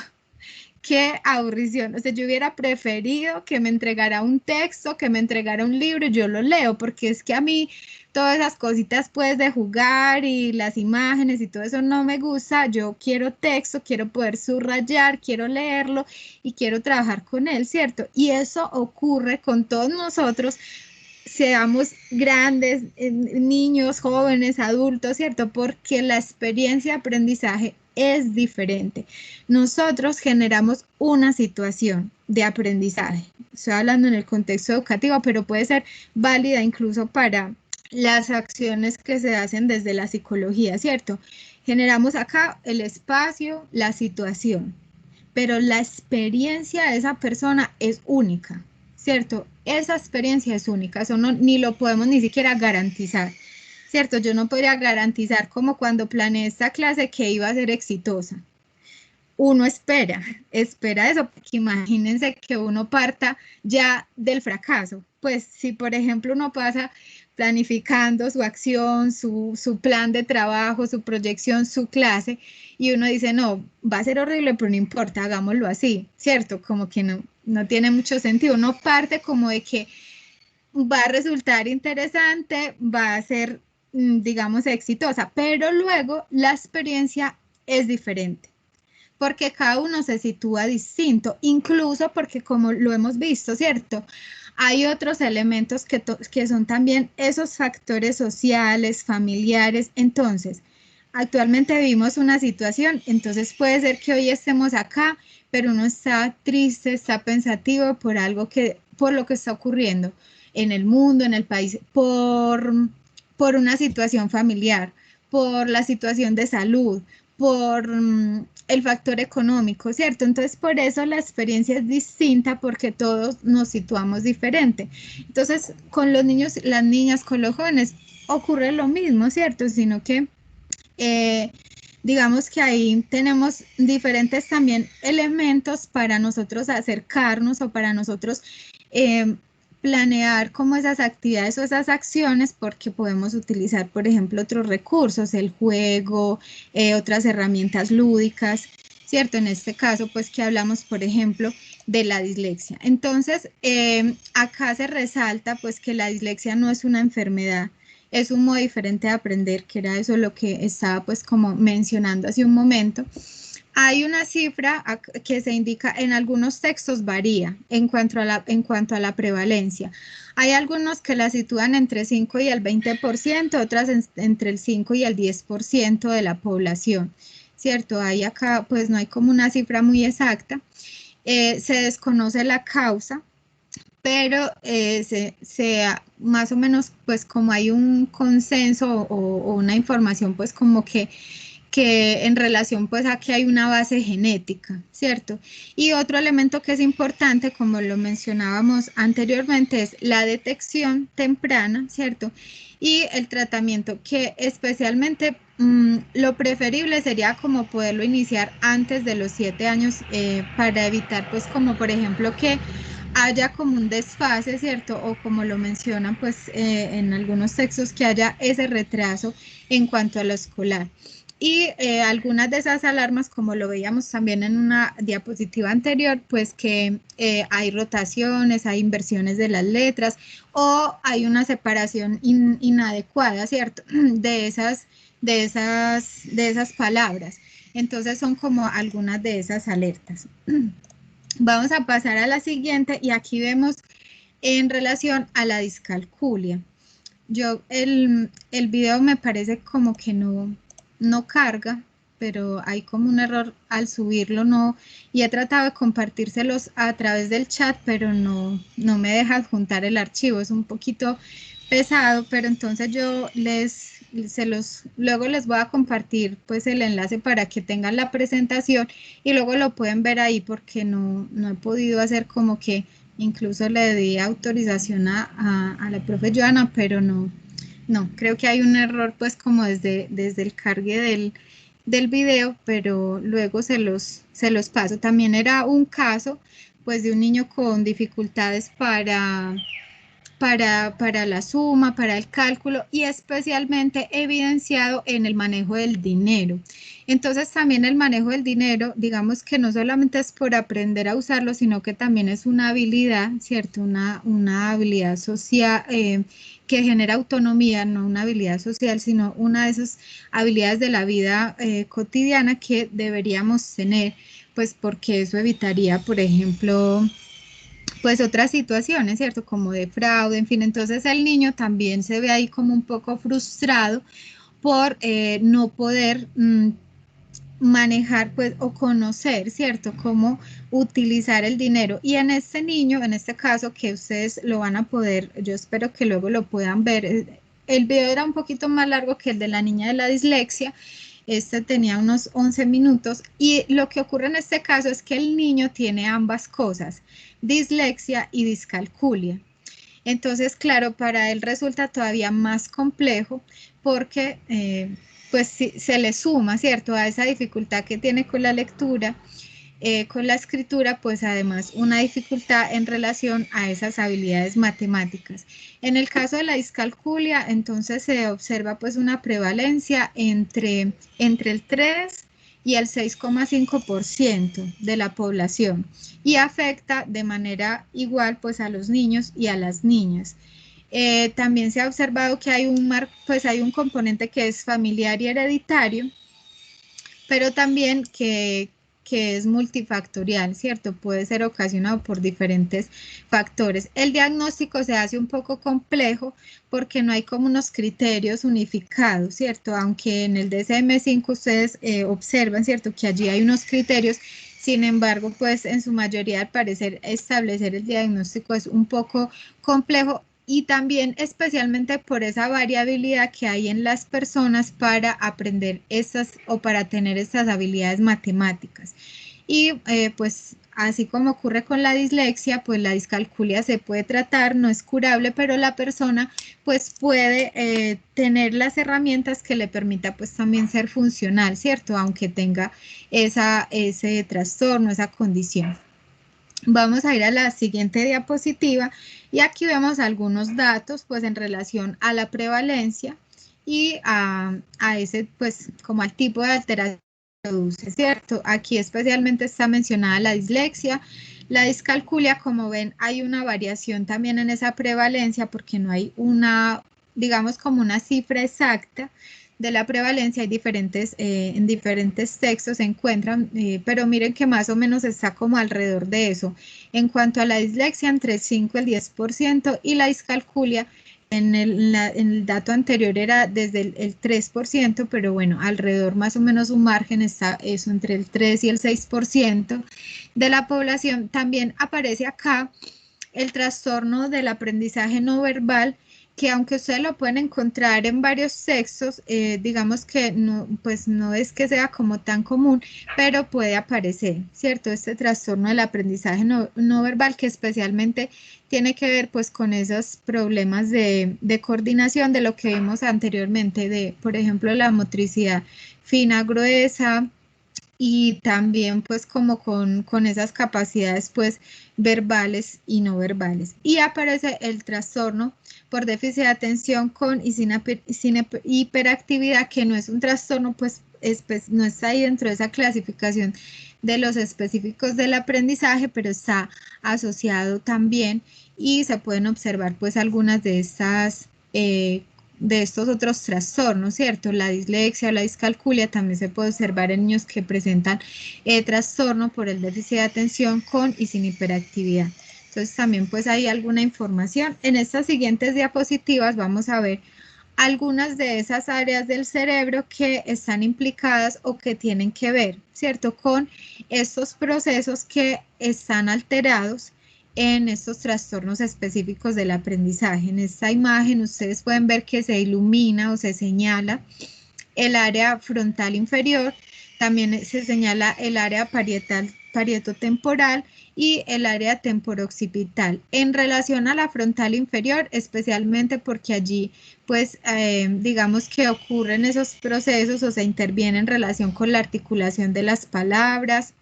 qué aburrición. O sea, yo hubiera preferido que me entregara un texto, que me entregara un libro y yo lo leo, porque es que a mí todas esas cositas pues de jugar y las imágenes y todo eso no me gusta. Yo quiero texto, quiero poder subrayar, quiero leerlo y quiero trabajar con él, ¿cierto? Y eso ocurre con todos nosotros, seamos grandes, niños, jóvenes, adultos, ¿cierto? Porque la experiencia de aprendizaje es diferente. Nosotros generamos una situación de aprendizaje. Estoy hablando en el contexto educativo, pero puede ser válida incluso para las acciones que se hacen desde la psicología, ¿cierto? Generamos acá el espacio, la situación, pero la experiencia de esa persona es única, ¿cierto? Esa experiencia es única, eso no, ni lo podemos ni siquiera garantizar, ¿cierto? Yo no podría garantizar como cuando planeé esta clase que iba a ser exitosa. Uno espera eso, porque imagínense que uno parta ya del fracaso. Pues si por ejemplo uno pasa planificando su acción, su plan de trabajo, su proyección, su clase, y uno dice, no, va a ser horrible, pero no importa, hagámoslo así, ¿cierto? Como que no tiene mucho sentido. Uno parte como de que va a resultar interesante, va a ser, digamos, exitosa, pero luego la experiencia es diferente, porque cada uno se sitúa distinto, incluso porque como lo hemos visto, ¿cierto? Hay otros elementos que son también esos factores sociales, familiares. Entonces, actualmente vivimos una situación, entonces puede ser que hoy estemos acá, pero uno está triste, está pensativo por algo por lo que está ocurriendo en el mundo, en el país, por una situación familiar, por la situación de salud, por el factor económico, ¿cierto? Entonces, por eso la experiencia es distinta, porque todos nos situamos diferente. Entonces, con los niños, las niñas, con los jóvenes, ocurre lo mismo, ¿cierto? Sino que, digamos que ahí tenemos diferentes también elementos para nosotros acercarnos o para nosotros planear como esas actividades o esas acciones, porque podemos utilizar, por ejemplo, otros recursos, el juego, otras herramientas lúdicas, ¿cierto? En este caso, pues que hablamos, por ejemplo, de la dislexia. Entonces, acá se resalta pues que la dislexia no es una enfermedad, es un modo diferente de aprender, que era eso lo que estaba pues como mencionando hace un momento. Hay una cifra que se indica en algunos textos, varía en cuanto a la prevalencia. Hay algunos que la sitúan entre 5 y el 20%, otras entre el 5 y el 10% de la población, ¿cierto? Hay acá, pues no hay como una cifra muy exacta. Se desconoce la causa, pero más o menos, pues como hay un consenso o una información, pues como que en relación pues a que hay una base genética, ¿cierto? Y otro elemento que es importante, como lo mencionábamos anteriormente, es la detección temprana, ¿cierto? Y el tratamiento, que especialmente lo preferible sería como poderlo iniciar antes de los 7 años, para evitar pues como por ejemplo que haya como un desfase, ¿cierto? O como lo mencionan pues en algunos textos, que haya ese retraso en cuanto a lo escolar. Y algunas de esas alarmas, como lo veíamos también en una diapositiva anterior, pues que hay rotaciones, hay inversiones de las letras o hay una separación inadecuada, ¿cierto? De esas palabras. Entonces son como algunas de esas alertas. Vamos a pasar a la siguiente, y aquí vemos en relación a la discalculia. el video me parece como que no carga, pero hay como un error al subirlo, y he tratado de compartírselos a través del chat, pero no me deja adjuntar el archivo, es un poquito pesado, pero entonces yo luego les voy a compartir pues el enlace para que tengan la presentación y luego lo pueden ver ahí, porque no he podido hacer como que incluso le di autorización a la profe Joana, pero no, creo que hay un error pues como desde el cargue del video, pero luego se los paso. También era un caso pues de un niño con dificultades para la suma, para el cálculo y especialmente evidenciado en el manejo del dinero. Entonces también el manejo del dinero, digamos que no solamente es por aprender a usarlo, sino que también es una habilidad, ¿cierto? Una habilidad social que genera autonomía, no una habilidad social, sino una de esas habilidades de la vida cotidiana que deberíamos tener, pues porque eso evitaría, por ejemplo, pues otras situaciones, ¿cierto? Como de fraude, en fin, entonces el niño también se ve ahí como un poco frustrado por no poder manejar pues o conocer, ¿cierto? Cómo utilizar el dinero. Y en este niño, en este caso que ustedes lo van a poder, yo espero que luego lo puedan ver, el video era un poquito más largo que el de la niña de la dislexia, este tenía unos 11 minutos y lo que ocurre en este caso es que el niño tiene ambas cosas, dislexia y discalculia. Entonces, claro, para él resulta todavía más complejo porque pues se le suma, ¿cierto? A esa dificultad que tiene con la lectura, con la escritura, pues además una dificultad en relación a esas habilidades matemáticas. En el caso de la discalculia, entonces se observa pues una prevalencia entre el 3 y el 6,5% de la población y afecta de manera igual pues a los niños y a las niñas. También se ha observado que hay un componente que es familiar y hereditario, pero también que es multifactorial, ¿cierto? Puede ser ocasionado por diferentes factores. El diagnóstico se hace un poco complejo porque no hay como unos criterios unificados, ¿cierto? Aunque en el DSM-5 ustedes observan, ¿cierto? Que allí hay unos criterios. Sin embargo, pues en su mayoría al parecer establecer el diagnóstico es un poco complejo y también especialmente por esa variabilidad que hay en las personas para aprender o para tener estas habilidades matemáticas. Y pues así como ocurre con la dislexia, pues la discalculia se puede tratar, no es curable, pero la persona pues puede tener las herramientas que le permita pues también ser funcional, ¿cierto? Aunque tenga ese trastorno, esa condición. Vamos a ir a la siguiente diapositiva y aquí vemos algunos datos pues en relación a la prevalencia y a ese pues como al tipo de alteración que produce, ¿cierto? Aquí especialmente está mencionada la dislexia, la discalculia, como ven hay una variación también en esa prevalencia porque no hay digamos como una cifra exacta de la prevalencia, hay en diferentes textos se encuentran, pero miren que más o menos está como alrededor de eso. En cuanto a la dislexia, entre el 5 y el 10%, y la discalculia, en el dato anterior era desde el 3%, pero bueno, alrededor más o menos un margen está eso entre el 3 y el 6% de la población. También aparece acá el trastorno del aprendizaje no verbal, que aunque ustedes lo pueden encontrar en varios textos, digamos que no, pues no es que sea como tan común, pero puede aparecer, ¿cierto? Este trastorno del aprendizaje no verbal que especialmente tiene que ver pues con esos problemas de coordinación de lo que vimos anteriormente, por ejemplo, la motricidad fina, gruesa, y también pues como con esas capacidades pues verbales y no verbales. Y aparece el trastorno por déficit de atención con y sin hiperactividad, que no es un trastorno pues no está ahí dentro de esa clasificación de los específicos del aprendizaje, pero está asociado también y se pueden observar pues algunas de estas de estos otros trastornos, ¿cierto? La dislexia o la discalculia también se puede observar en niños que presentan trastorno por el déficit de atención con y sin hiperactividad. Entonces también pues hay alguna información. En estas siguientes diapositivas vamos a ver algunas de esas áreas del cerebro que están implicadas o que tienen que ver, ¿cierto?, con estos procesos que están alterados en estos trastornos específicos del aprendizaje. En esta imagen ustedes pueden ver que se ilumina o se señala el área frontal inferior, también se señala el área parietotemporal y el área temporooccipital. En relación a la frontal inferior, especialmente porque allí, pues, digamos que ocurren esos procesos o se interviene en relación con la articulación de las palabras,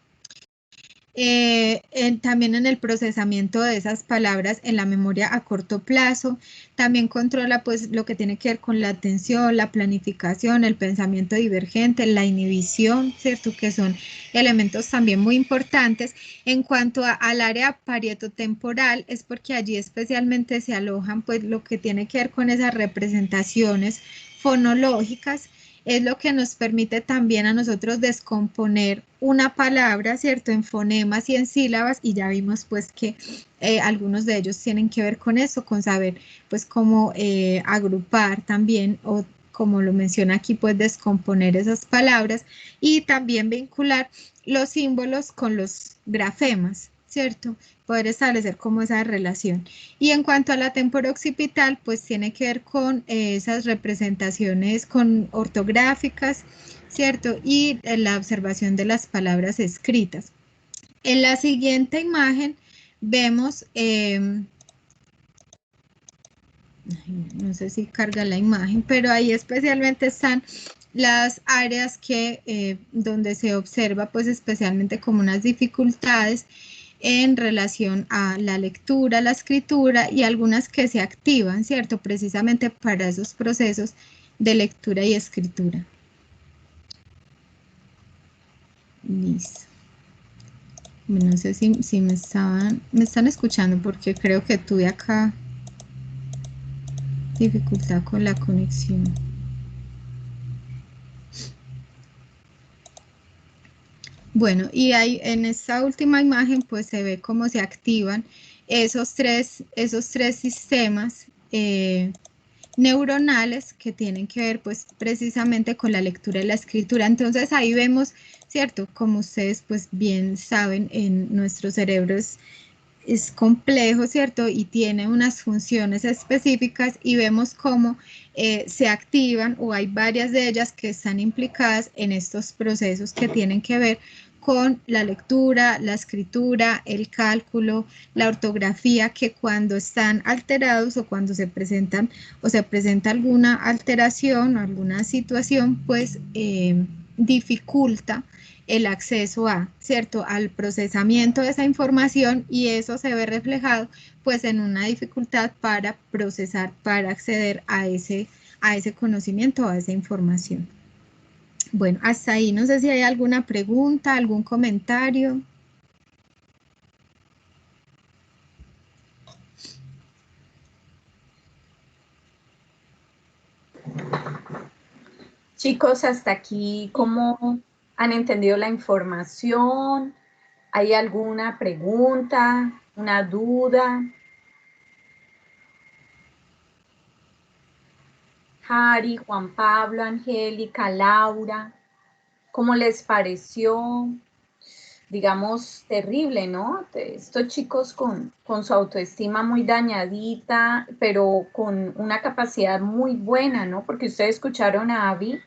también en el procesamiento de esas palabras en la memoria a corto plazo, también controla pues lo que tiene que ver con la atención, la planificación, el pensamiento divergente, la inhibición, ¿cierto?, que son elementos también muy importantes. En cuanto al área parietotemporal, es porque allí especialmente se alojan pues lo que tiene que ver con esas representaciones fonológicas, es lo que nos permite también a nosotros descomponer una palabra, ¿cierto?, en fonemas y en sílabas, y ya vimos pues que algunos de ellos tienen que ver con eso, con saber pues cómo agrupar también, o como lo menciona aquí, pues descomponer esas palabras y también vincular los símbolos con los grafemas, ¿cierto?, poder establecer como esa relación. Y en cuanto a la temporooccipital, pues tiene que ver con esas representaciones con ortográficas, ¿cierto?, y la observación de las palabras escritas. En la siguiente imagen vemos, no sé si carga la imagen, pero ahí especialmente están las áreas que donde se observa pues especialmente como unas dificultades en relación a la lectura, la escritura, y algunas que se activan, ¿cierto?, precisamente para esos procesos de lectura y escritura. Listo. No sé si me están escuchando, porque creo que tuve acá dificultad con la conexión. Bueno, y ahí en esta última imagen pues se ve cómo se activan esos tres sistemas neuronales que tienen que ver pues precisamente con la lectura y la escritura. Entonces ahí vemos, ¿cierto?, como ustedes pues bien saben, en nuestro cerebro es complejo, ¿cierto?, y tiene unas funciones específicas, y vemos cómo se activan, o hay varias de ellas que están implicadas en estos procesos que tienen que ver con la lectura, la escritura, el cálculo, la ortografía, que cuando están alterados o cuando se presentan o se presenta alguna alteración o alguna situación, pues dificulta el acceso ¿cierto?, al procesamiento de esa información, y eso se ve reflejado pues en una dificultad para procesar, para acceder a ese conocimiento, a esa información. Bueno, hasta ahí, no sé si hay alguna pregunta, algún comentario. Chicos, hasta aquí, ¿cómo han entendido la información? ¿Hay alguna pregunta, una duda? Jari, Juan Pablo, Angélica, Laura, ¿cómo les pareció? Digamos, terrible, ¿no? Estos chicos con su autoestima muy dañadita, pero con una capacidad muy buena, ¿no? Porque ustedes escucharon a Abby,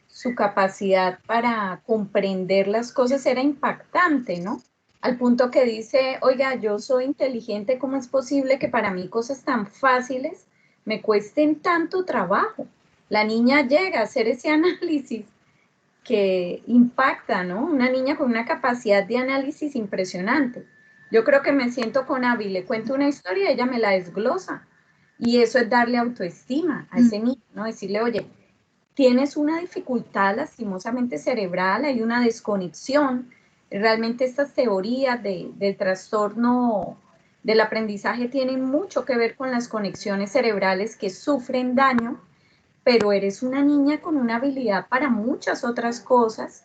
su capacidad para comprender las cosas era impactante, ¿no? Al punto que dice, oiga, yo soy inteligente, ¿cómo es posible que para mí cosas tan fáciles me cuesten tanto trabajo? La niña llega a hacer ese análisis que impacta, ¿no? Una niña con una capacidad de análisis impresionante. Yo creo que me siento con Abby, le cuento una historia, ella me la desglosa. Y eso es darle autoestima a ese niño, ¿no? Decirle, oye, tienes una dificultad lastimosamente cerebral, hay una desconexión. Realmente estas teorías del trastorno del aprendizaje tienen mucho que ver con las conexiones cerebrales que sufren daño, pero eres una niña con una habilidad para muchas otras cosas,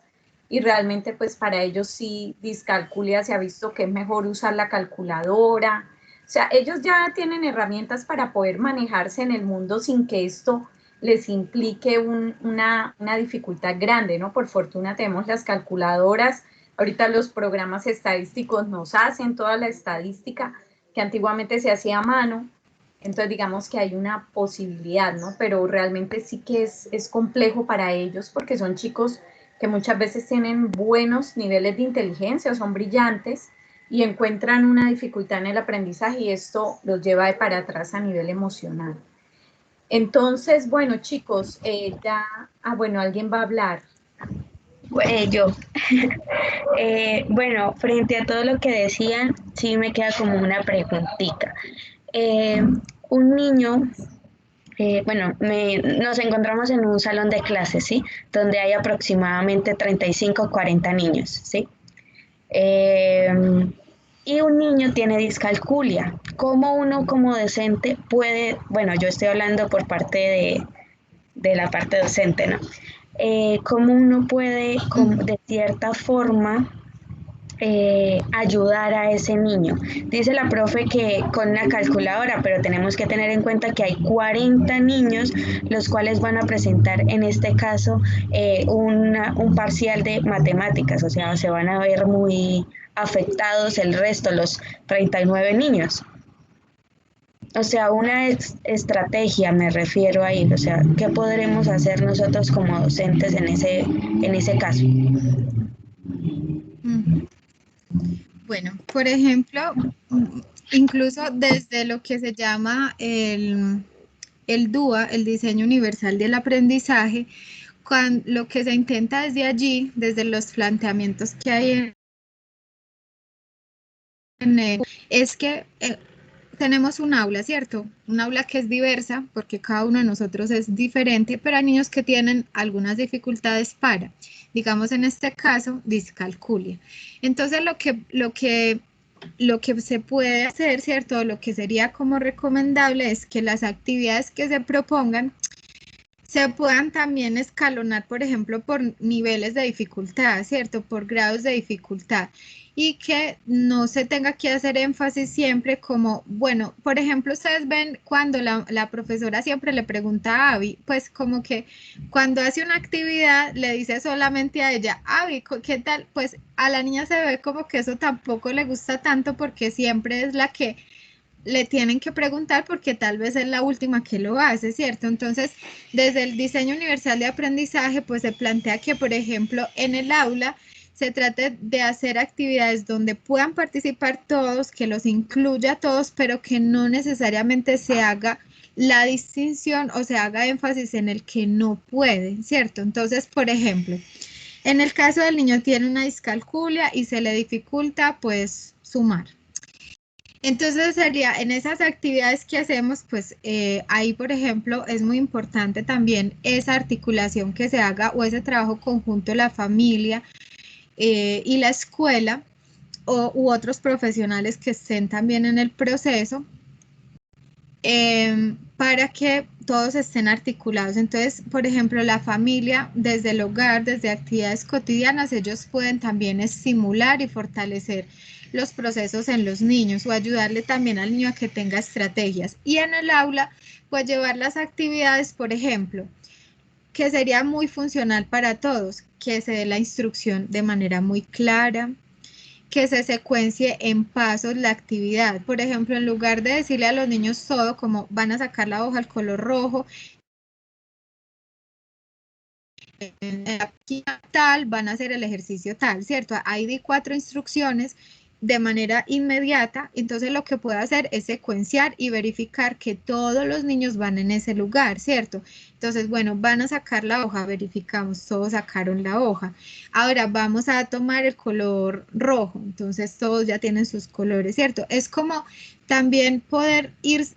y realmente pues para ellos sí, discalculia se ha visto que es mejor usar la calculadora, O sea, ellos ya tienen herramientas para poder manejarse en el mundo sin que esto les implique una dificultad grande, ¿no? Por fortuna tenemos las calculadoras, ahorita los programas estadísticos nos hacen toda la estadística que antiguamente se hacía a mano, entonces digamos que hay una posibilidad, ¿no? Pero realmente sí que es complejo para ellos porque son chicos que muchas veces tienen buenos niveles de inteligencia, son brillantes, y encuentran una dificultad en el aprendizaje y esto los lleva de para atrás a nivel emocional. Entonces, bueno, chicos, bueno, alguien va a hablar. Yo. Bueno, frente a todo lo que decían, sí me queda como una preguntita. Un niño, bueno, nos encontramos en un salón de clases, ¿sí? Donde hay aproximadamente 35 o 40 niños, ¿sí? Y un niño tiene discalculia. ¿Cómo uno como docente puede, bueno, yo estoy hablando por parte de la parte docente, ¿no? ¿Cómo uno puede, de cierta forma, ayudar a ese niño? Dice la profe que con una calculadora, pero tenemos que tener en cuenta que hay 40 niños los cuales van a presentar en este caso un parcial de matemáticas, o sea, se van a ver muy afectados el resto, los 39 niños. O sea, una estrategia me refiero ahí, o sea, ¿qué podremos hacer nosotros como docentes en ese caso? Bueno, por ejemplo, incluso desde lo que se llama el DUA, el diseño universal del aprendizaje, lo que se intenta desde allí, desde los planteamientos que hay es que tenemos un aula, ¿cierto? Un aula que es diversa porque cada uno de nosotros es diferente, pero hay niños que tienen algunas dificultades para, digamos en este caso, discalculia. Entonces lo que se puede hacer, ¿cierto? Lo que sería como recomendable es que las actividades que se propongan se puedan también escalonar, por ejemplo, por niveles de dificultad, ¿cierto? Por grados de dificultad. Y que no se tenga que hacer énfasis siempre como, bueno, por ejemplo, ustedes ven cuando la profesora siempre le pregunta a Abby, pues como que cuando hace una actividad le dice solamente a ella, Abby, ¿qué tal? Pues a la niña se ve como que eso tampoco le gusta tanto porque siempre es la que le tienen que preguntar porque tal vez es la última que lo hace, ¿cierto? Entonces, desde el diseño universal de aprendizaje, pues se plantea que, por ejemplo, en el aula se trate de hacer actividades donde puedan participar todos, que los incluya a todos, pero que no necesariamente se haga la distinción o se haga énfasis en el que no puede, ¿cierto? Entonces, por ejemplo, en el caso del niño tiene una discalculia y se le dificulta, pues, sumar. Entonces sería en esas actividades que hacemos, pues ahí por ejemplo es muy importante también esa articulación que se haga o ese trabajo conjunto de la familia y la escuela u otros profesionales que estén también en el proceso para que todos estén articulados. Entonces, por ejemplo, la familia desde el hogar, desde actividades cotidianas, ellos pueden también estimular y fortalecer los procesos en los niños o ayudarle también al niño a que tenga estrategias. Y en el aula, pues llevar las actividades, por ejemplo, que sería muy funcional para todos, que se dé la instrucción de manera muy clara, que se secuencie en pasos la actividad. Por ejemplo, en lugar de decirle a los niños todo, como van a sacar la hoja al color rojo, aquí tal, van a hacer el ejercicio tal, ¿cierto? Ahí di 4 instrucciones de manera inmediata, entonces lo que puedo hacer es secuenciar y verificar que todos los niños van en ese lugar, ¿cierto? Entonces, bueno, van a sacar la hoja, verificamos, todos sacaron la hoja. Ahora vamos a tomar el color rojo, entonces todos ya tienen sus colores, ¿cierto? Es como también poder ir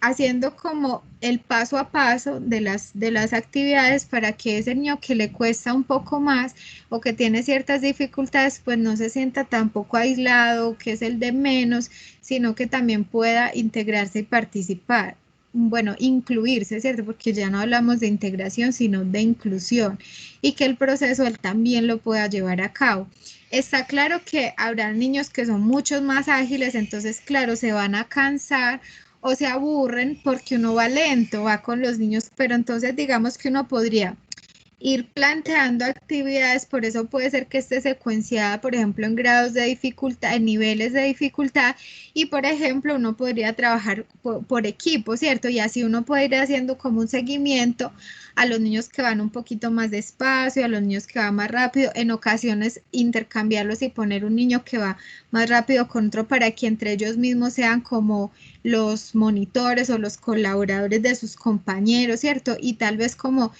haciendo como el paso a paso de las actividades para que ese niño que le cuesta un poco más o que tiene ciertas dificultades, pues no se sienta tampoco aislado, que es el de menos, sino que también pueda integrarse y participar. bueno, incluirse, ¿cierto? Porque ya no hablamos de integración, sino de inclusión, y que el proceso él también lo pueda llevar a cabo. Está claro que habrá niños que son muchos más ágiles, entonces, claro, se van a cansar o se aburren porque uno va lento, va con los niños, pero entonces digamos que uno podría ir planteando actividades, por eso puede ser que esté secuenciada, por ejemplo, en grados de dificultad, en niveles de dificultad, y por ejemplo, uno podría trabajar por equipo, ¿cierto? Y así uno puede ir haciendo como un seguimiento a los niños que van un poquito más despacio, a los niños que van más rápido, en ocasiones intercambiarlos y poner un niño que va más rápido con otro para que entre ellos mismos sean como los monitores o los colaboradores de sus compañeros, ¿cierto? Y tal vez como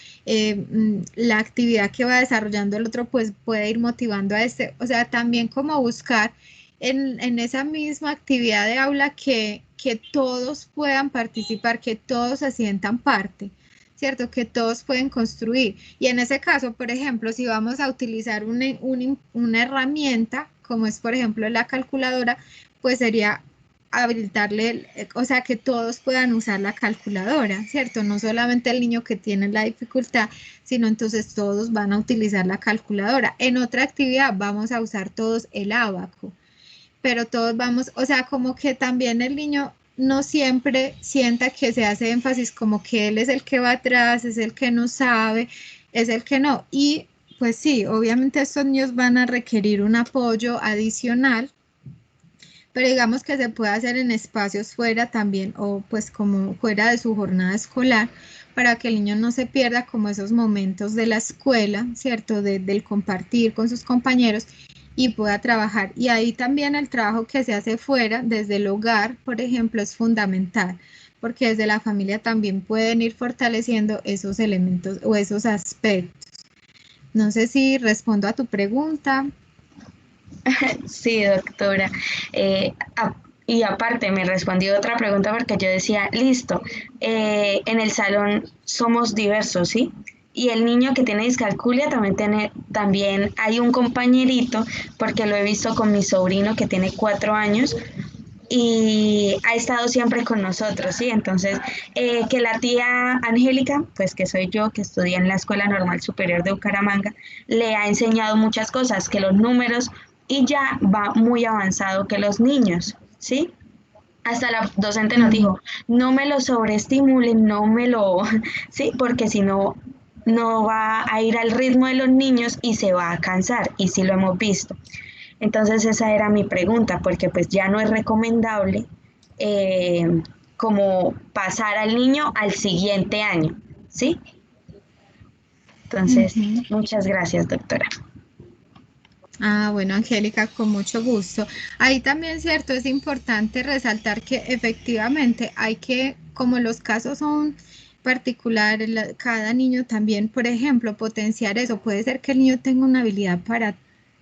la actividad que va desarrollando el otro, pues puede ir motivando a este, o sea, también como buscar en esa misma actividad de aula que todos puedan participar, que todos se sientan parte, ¿cierto? Que todos pueden construir. Y en ese caso, por ejemplo, si vamos a utilizar una herramienta, como es, por ejemplo, la calculadora, pues sería habilitarle, o sea, que todos puedan usar la calculadora, ¿cierto? No solamente el niño que tiene la dificultad, sino entonces todos van a utilizar la calculadora. En otra actividad vamos a usar todos el ábaco, pero todos vamos, o sea, como que también el niño no siempre sienta que se hace énfasis como que él es el que va atrás, es el que no sabe, es el que no. Y pues sí, obviamente estos niños van a requerir un apoyo adicional, pero digamos que se puede hacer en espacios fuera también o pues como fuera de su jornada escolar para que el niño no se pierda como esos momentos de la escuela, ¿cierto? Del compartir con sus compañeros y pueda trabajar. Y ahí también el trabajo que se hace fuera, desde el hogar, por ejemplo, es fundamental, porque desde la familia también pueden ir fortaleciendo esos elementos o esos aspectos. No sé si respondo a tu pregunta. Sí, doctora. Y aparte me respondió otra pregunta porque yo decía, listo, en el salón somos diversos, ¿sí? Y el niño que tiene discalculia también hay un compañerito, porque lo he visto con mi sobrino que tiene 4 años y ha estado siempre con nosotros, ¿sí? Entonces, que la tía Angélica, pues que soy yo, que estudié en la Escuela Normal Superior de Bucaramanga, le ha enseñado muchas cosas, que los números, y ya va muy avanzado que los niños, ¿sí? Hasta la docente nos dijo, no me lo sobreestimulen, no me lo, sí, porque si no, no va a ir al ritmo de los niños y se va a cansar, y sí lo hemos visto. Entonces esa era mi pregunta, porque pues ya no es recomendable como pasar al niño al siguiente año, ¿sí? Entonces, muchas gracias, doctora. Ah, bueno, Angélica, con mucho gusto. Ahí también, cierto, es importante resaltar que efectivamente hay que, como los casos son particulares, cada niño también, por ejemplo, potenciar eso. Puede ser que el niño tenga una habilidad para,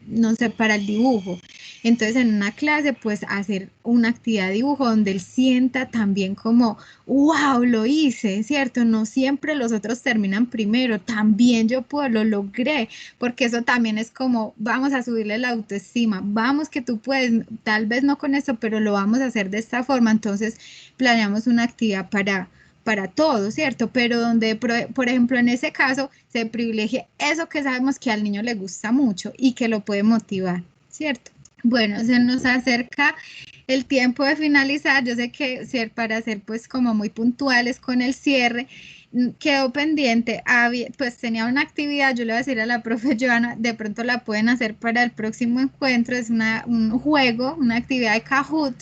no sé, para el dibujo. Entonces, en una clase, pues hacer una actividad de dibujo donde él sienta también como, wow, lo hice, ¿cierto? No siempre los otros terminan primero, también yo puedo, lo logré, porque eso también es como, vamos a subirle la autoestima, vamos que tú puedes, tal vez no con esto, pero lo vamos a hacer de esta forma, entonces planeamos una actividad para todos, ¿cierto? Pero donde, por ejemplo, en ese caso, se privilegia eso que sabemos que al niño le gusta mucho y que lo puede motivar, ¿cierto? Bueno, se nos acerca el tiempo de finalizar. Yo sé que para ser pues como muy puntuales con el cierre, quedó pendiente, pues tenía una actividad, yo le voy a decir a la profe Joana, de pronto la pueden hacer para el próximo encuentro, es un juego, una actividad de Kahoot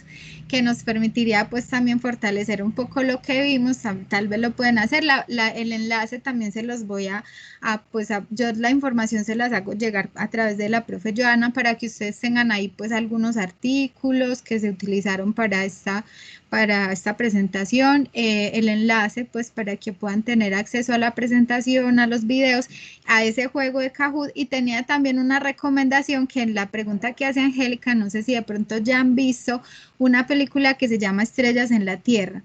que nos permitiría pues también fortalecer un poco lo que vimos, tal vez lo pueden hacer, el enlace también se los voy yo la información se las hago llegar a través de la profe Joana para que ustedes tengan ahí pues algunos artículos que se utilizaron para esta presentación, el enlace pues para que puedan tener acceso a la presentación, a los videos, a ese juego de Kahoot, y tenía también una recomendación que en la pregunta que hace Angélica, no sé si de pronto ya han visto una película que se llama Estrellas en la Tierra.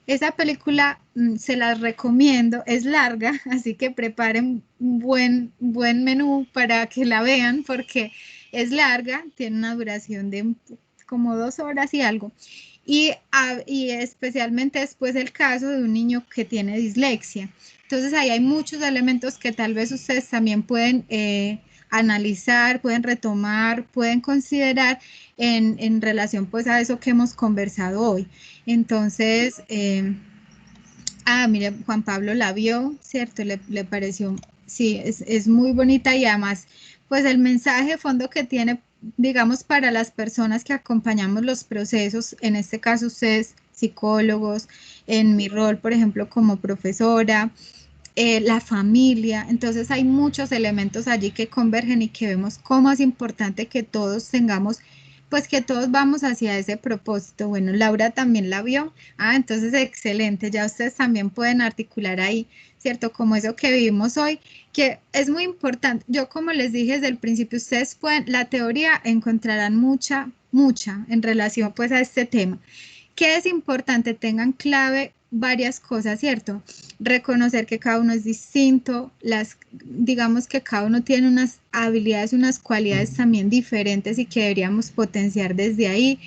Esa película se las recomiendo, es larga, así que preparen un buen menú para que la vean porque es larga, tiene una duración de como 2 horas y algo. y especialmente después el caso de un niño que tiene dislexia. Entonces ahí hay muchos elementos que tal vez ustedes también pueden analizar, pueden retomar, pueden considerar en relación pues a eso que hemos conversado hoy. Entonces, mire, Juan Pablo la vio, ¿cierto? Le pareció, sí, es muy bonita y además, pues el mensaje de fondo que tiene, digamos, para las personas que acompañamos los procesos, en este caso ustedes, psicólogos, en mi rol, por ejemplo, como profesora, la familia, entonces hay muchos elementos allí que convergen y que vemos cómo es importante que todos tengamos, pues que todos vamos hacia ese propósito. Bueno, Laura también la vio, entonces excelente, ya ustedes también pueden articular ahí, ¿cierto? Como eso que vivimos hoy, que es muy importante. Yo como les dije desde el principio, ustedes pueden, la teoría encontrarán mucha en relación pues a este tema. ¿Qué es importante? Tengan clave varias cosas, ¿cierto? Reconocer que cada uno es distinto, digamos que cada uno tiene unas habilidades, unas cualidades también diferentes y que deberíamos potenciar desde ahí,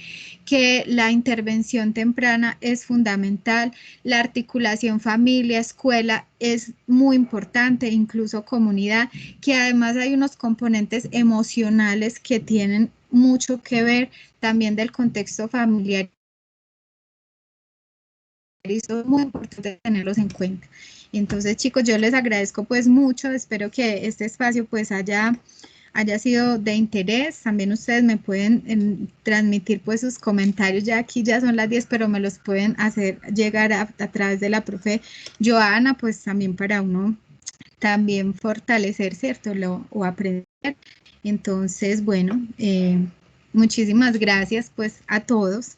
que la intervención temprana es fundamental, la articulación familia, escuela es muy importante, incluso comunidad, que además hay unos componentes emocionales que tienen mucho que ver también del contexto familiar y son muy importante tenerlos en cuenta. Entonces, chicos, yo les agradezco pues mucho, espero que este espacio pues haya sido de interés. También ustedes me pueden transmitir pues sus comentarios, ya aquí ya son las 10, pero me los pueden hacer llegar a través de la profe Joana, pues también para uno también fortalecer, ¿cierto? O aprender. Entonces, bueno, muchísimas gracias pues a todos.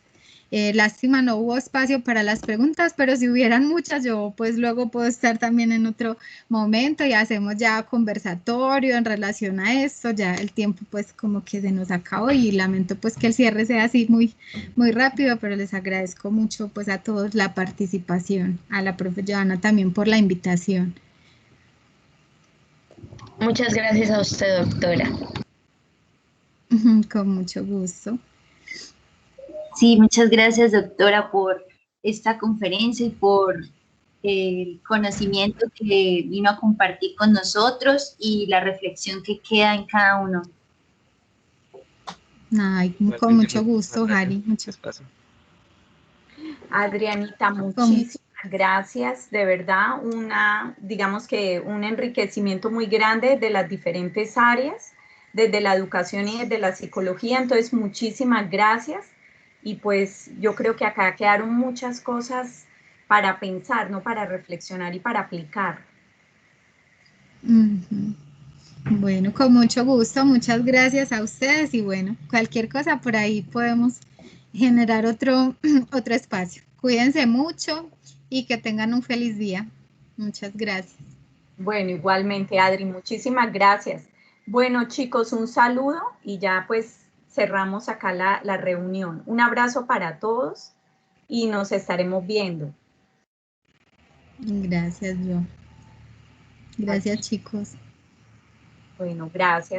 Lástima, no hubo espacio para las preguntas, pero si hubieran muchas, yo pues luego puedo estar también en otro momento y hacemos ya conversatorio en relación a esto, ya el tiempo pues como que se nos acabó y lamento pues que el cierre sea así muy rápido, pero les agradezco mucho pues a todos la participación, a la profe Joana también por la invitación. Muchas gracias a usted, doctora. Con mucho gusto. Sí, muchas gracias, doctora, por esta conferencia y por el conocimiento que vino a compartir con nosotros y la reflexión que queda en cada uno. Ay, con mucho gusto, Jari. Adrianita, muchísimas gracias, de verdad, digamos que un enriquecimiento muy grande de las diferentes áreas, desde la educación y desde la psicología, entonces muchísimas gracias y pues yo creo que acá quedaron muchas cosas para pensar, ¿no? Para reflexionar y para aplicar. Bueno, con mucho gusto, muchas gracias a ustedes y bueno, cualquier cosa por ahí podemos generar otro espacio. Cuídense mucho y que tengan un feliz día. Muchas gracias. Bueno, igualmente, Adri, muchísimas gracias. Bueno, chicos, un saludo y ya pues cerramos acá la reunión. Un abrazo para todos y nos estaremos viendo. Gracias, yo. Gracias, chicos. Bueno, gracias.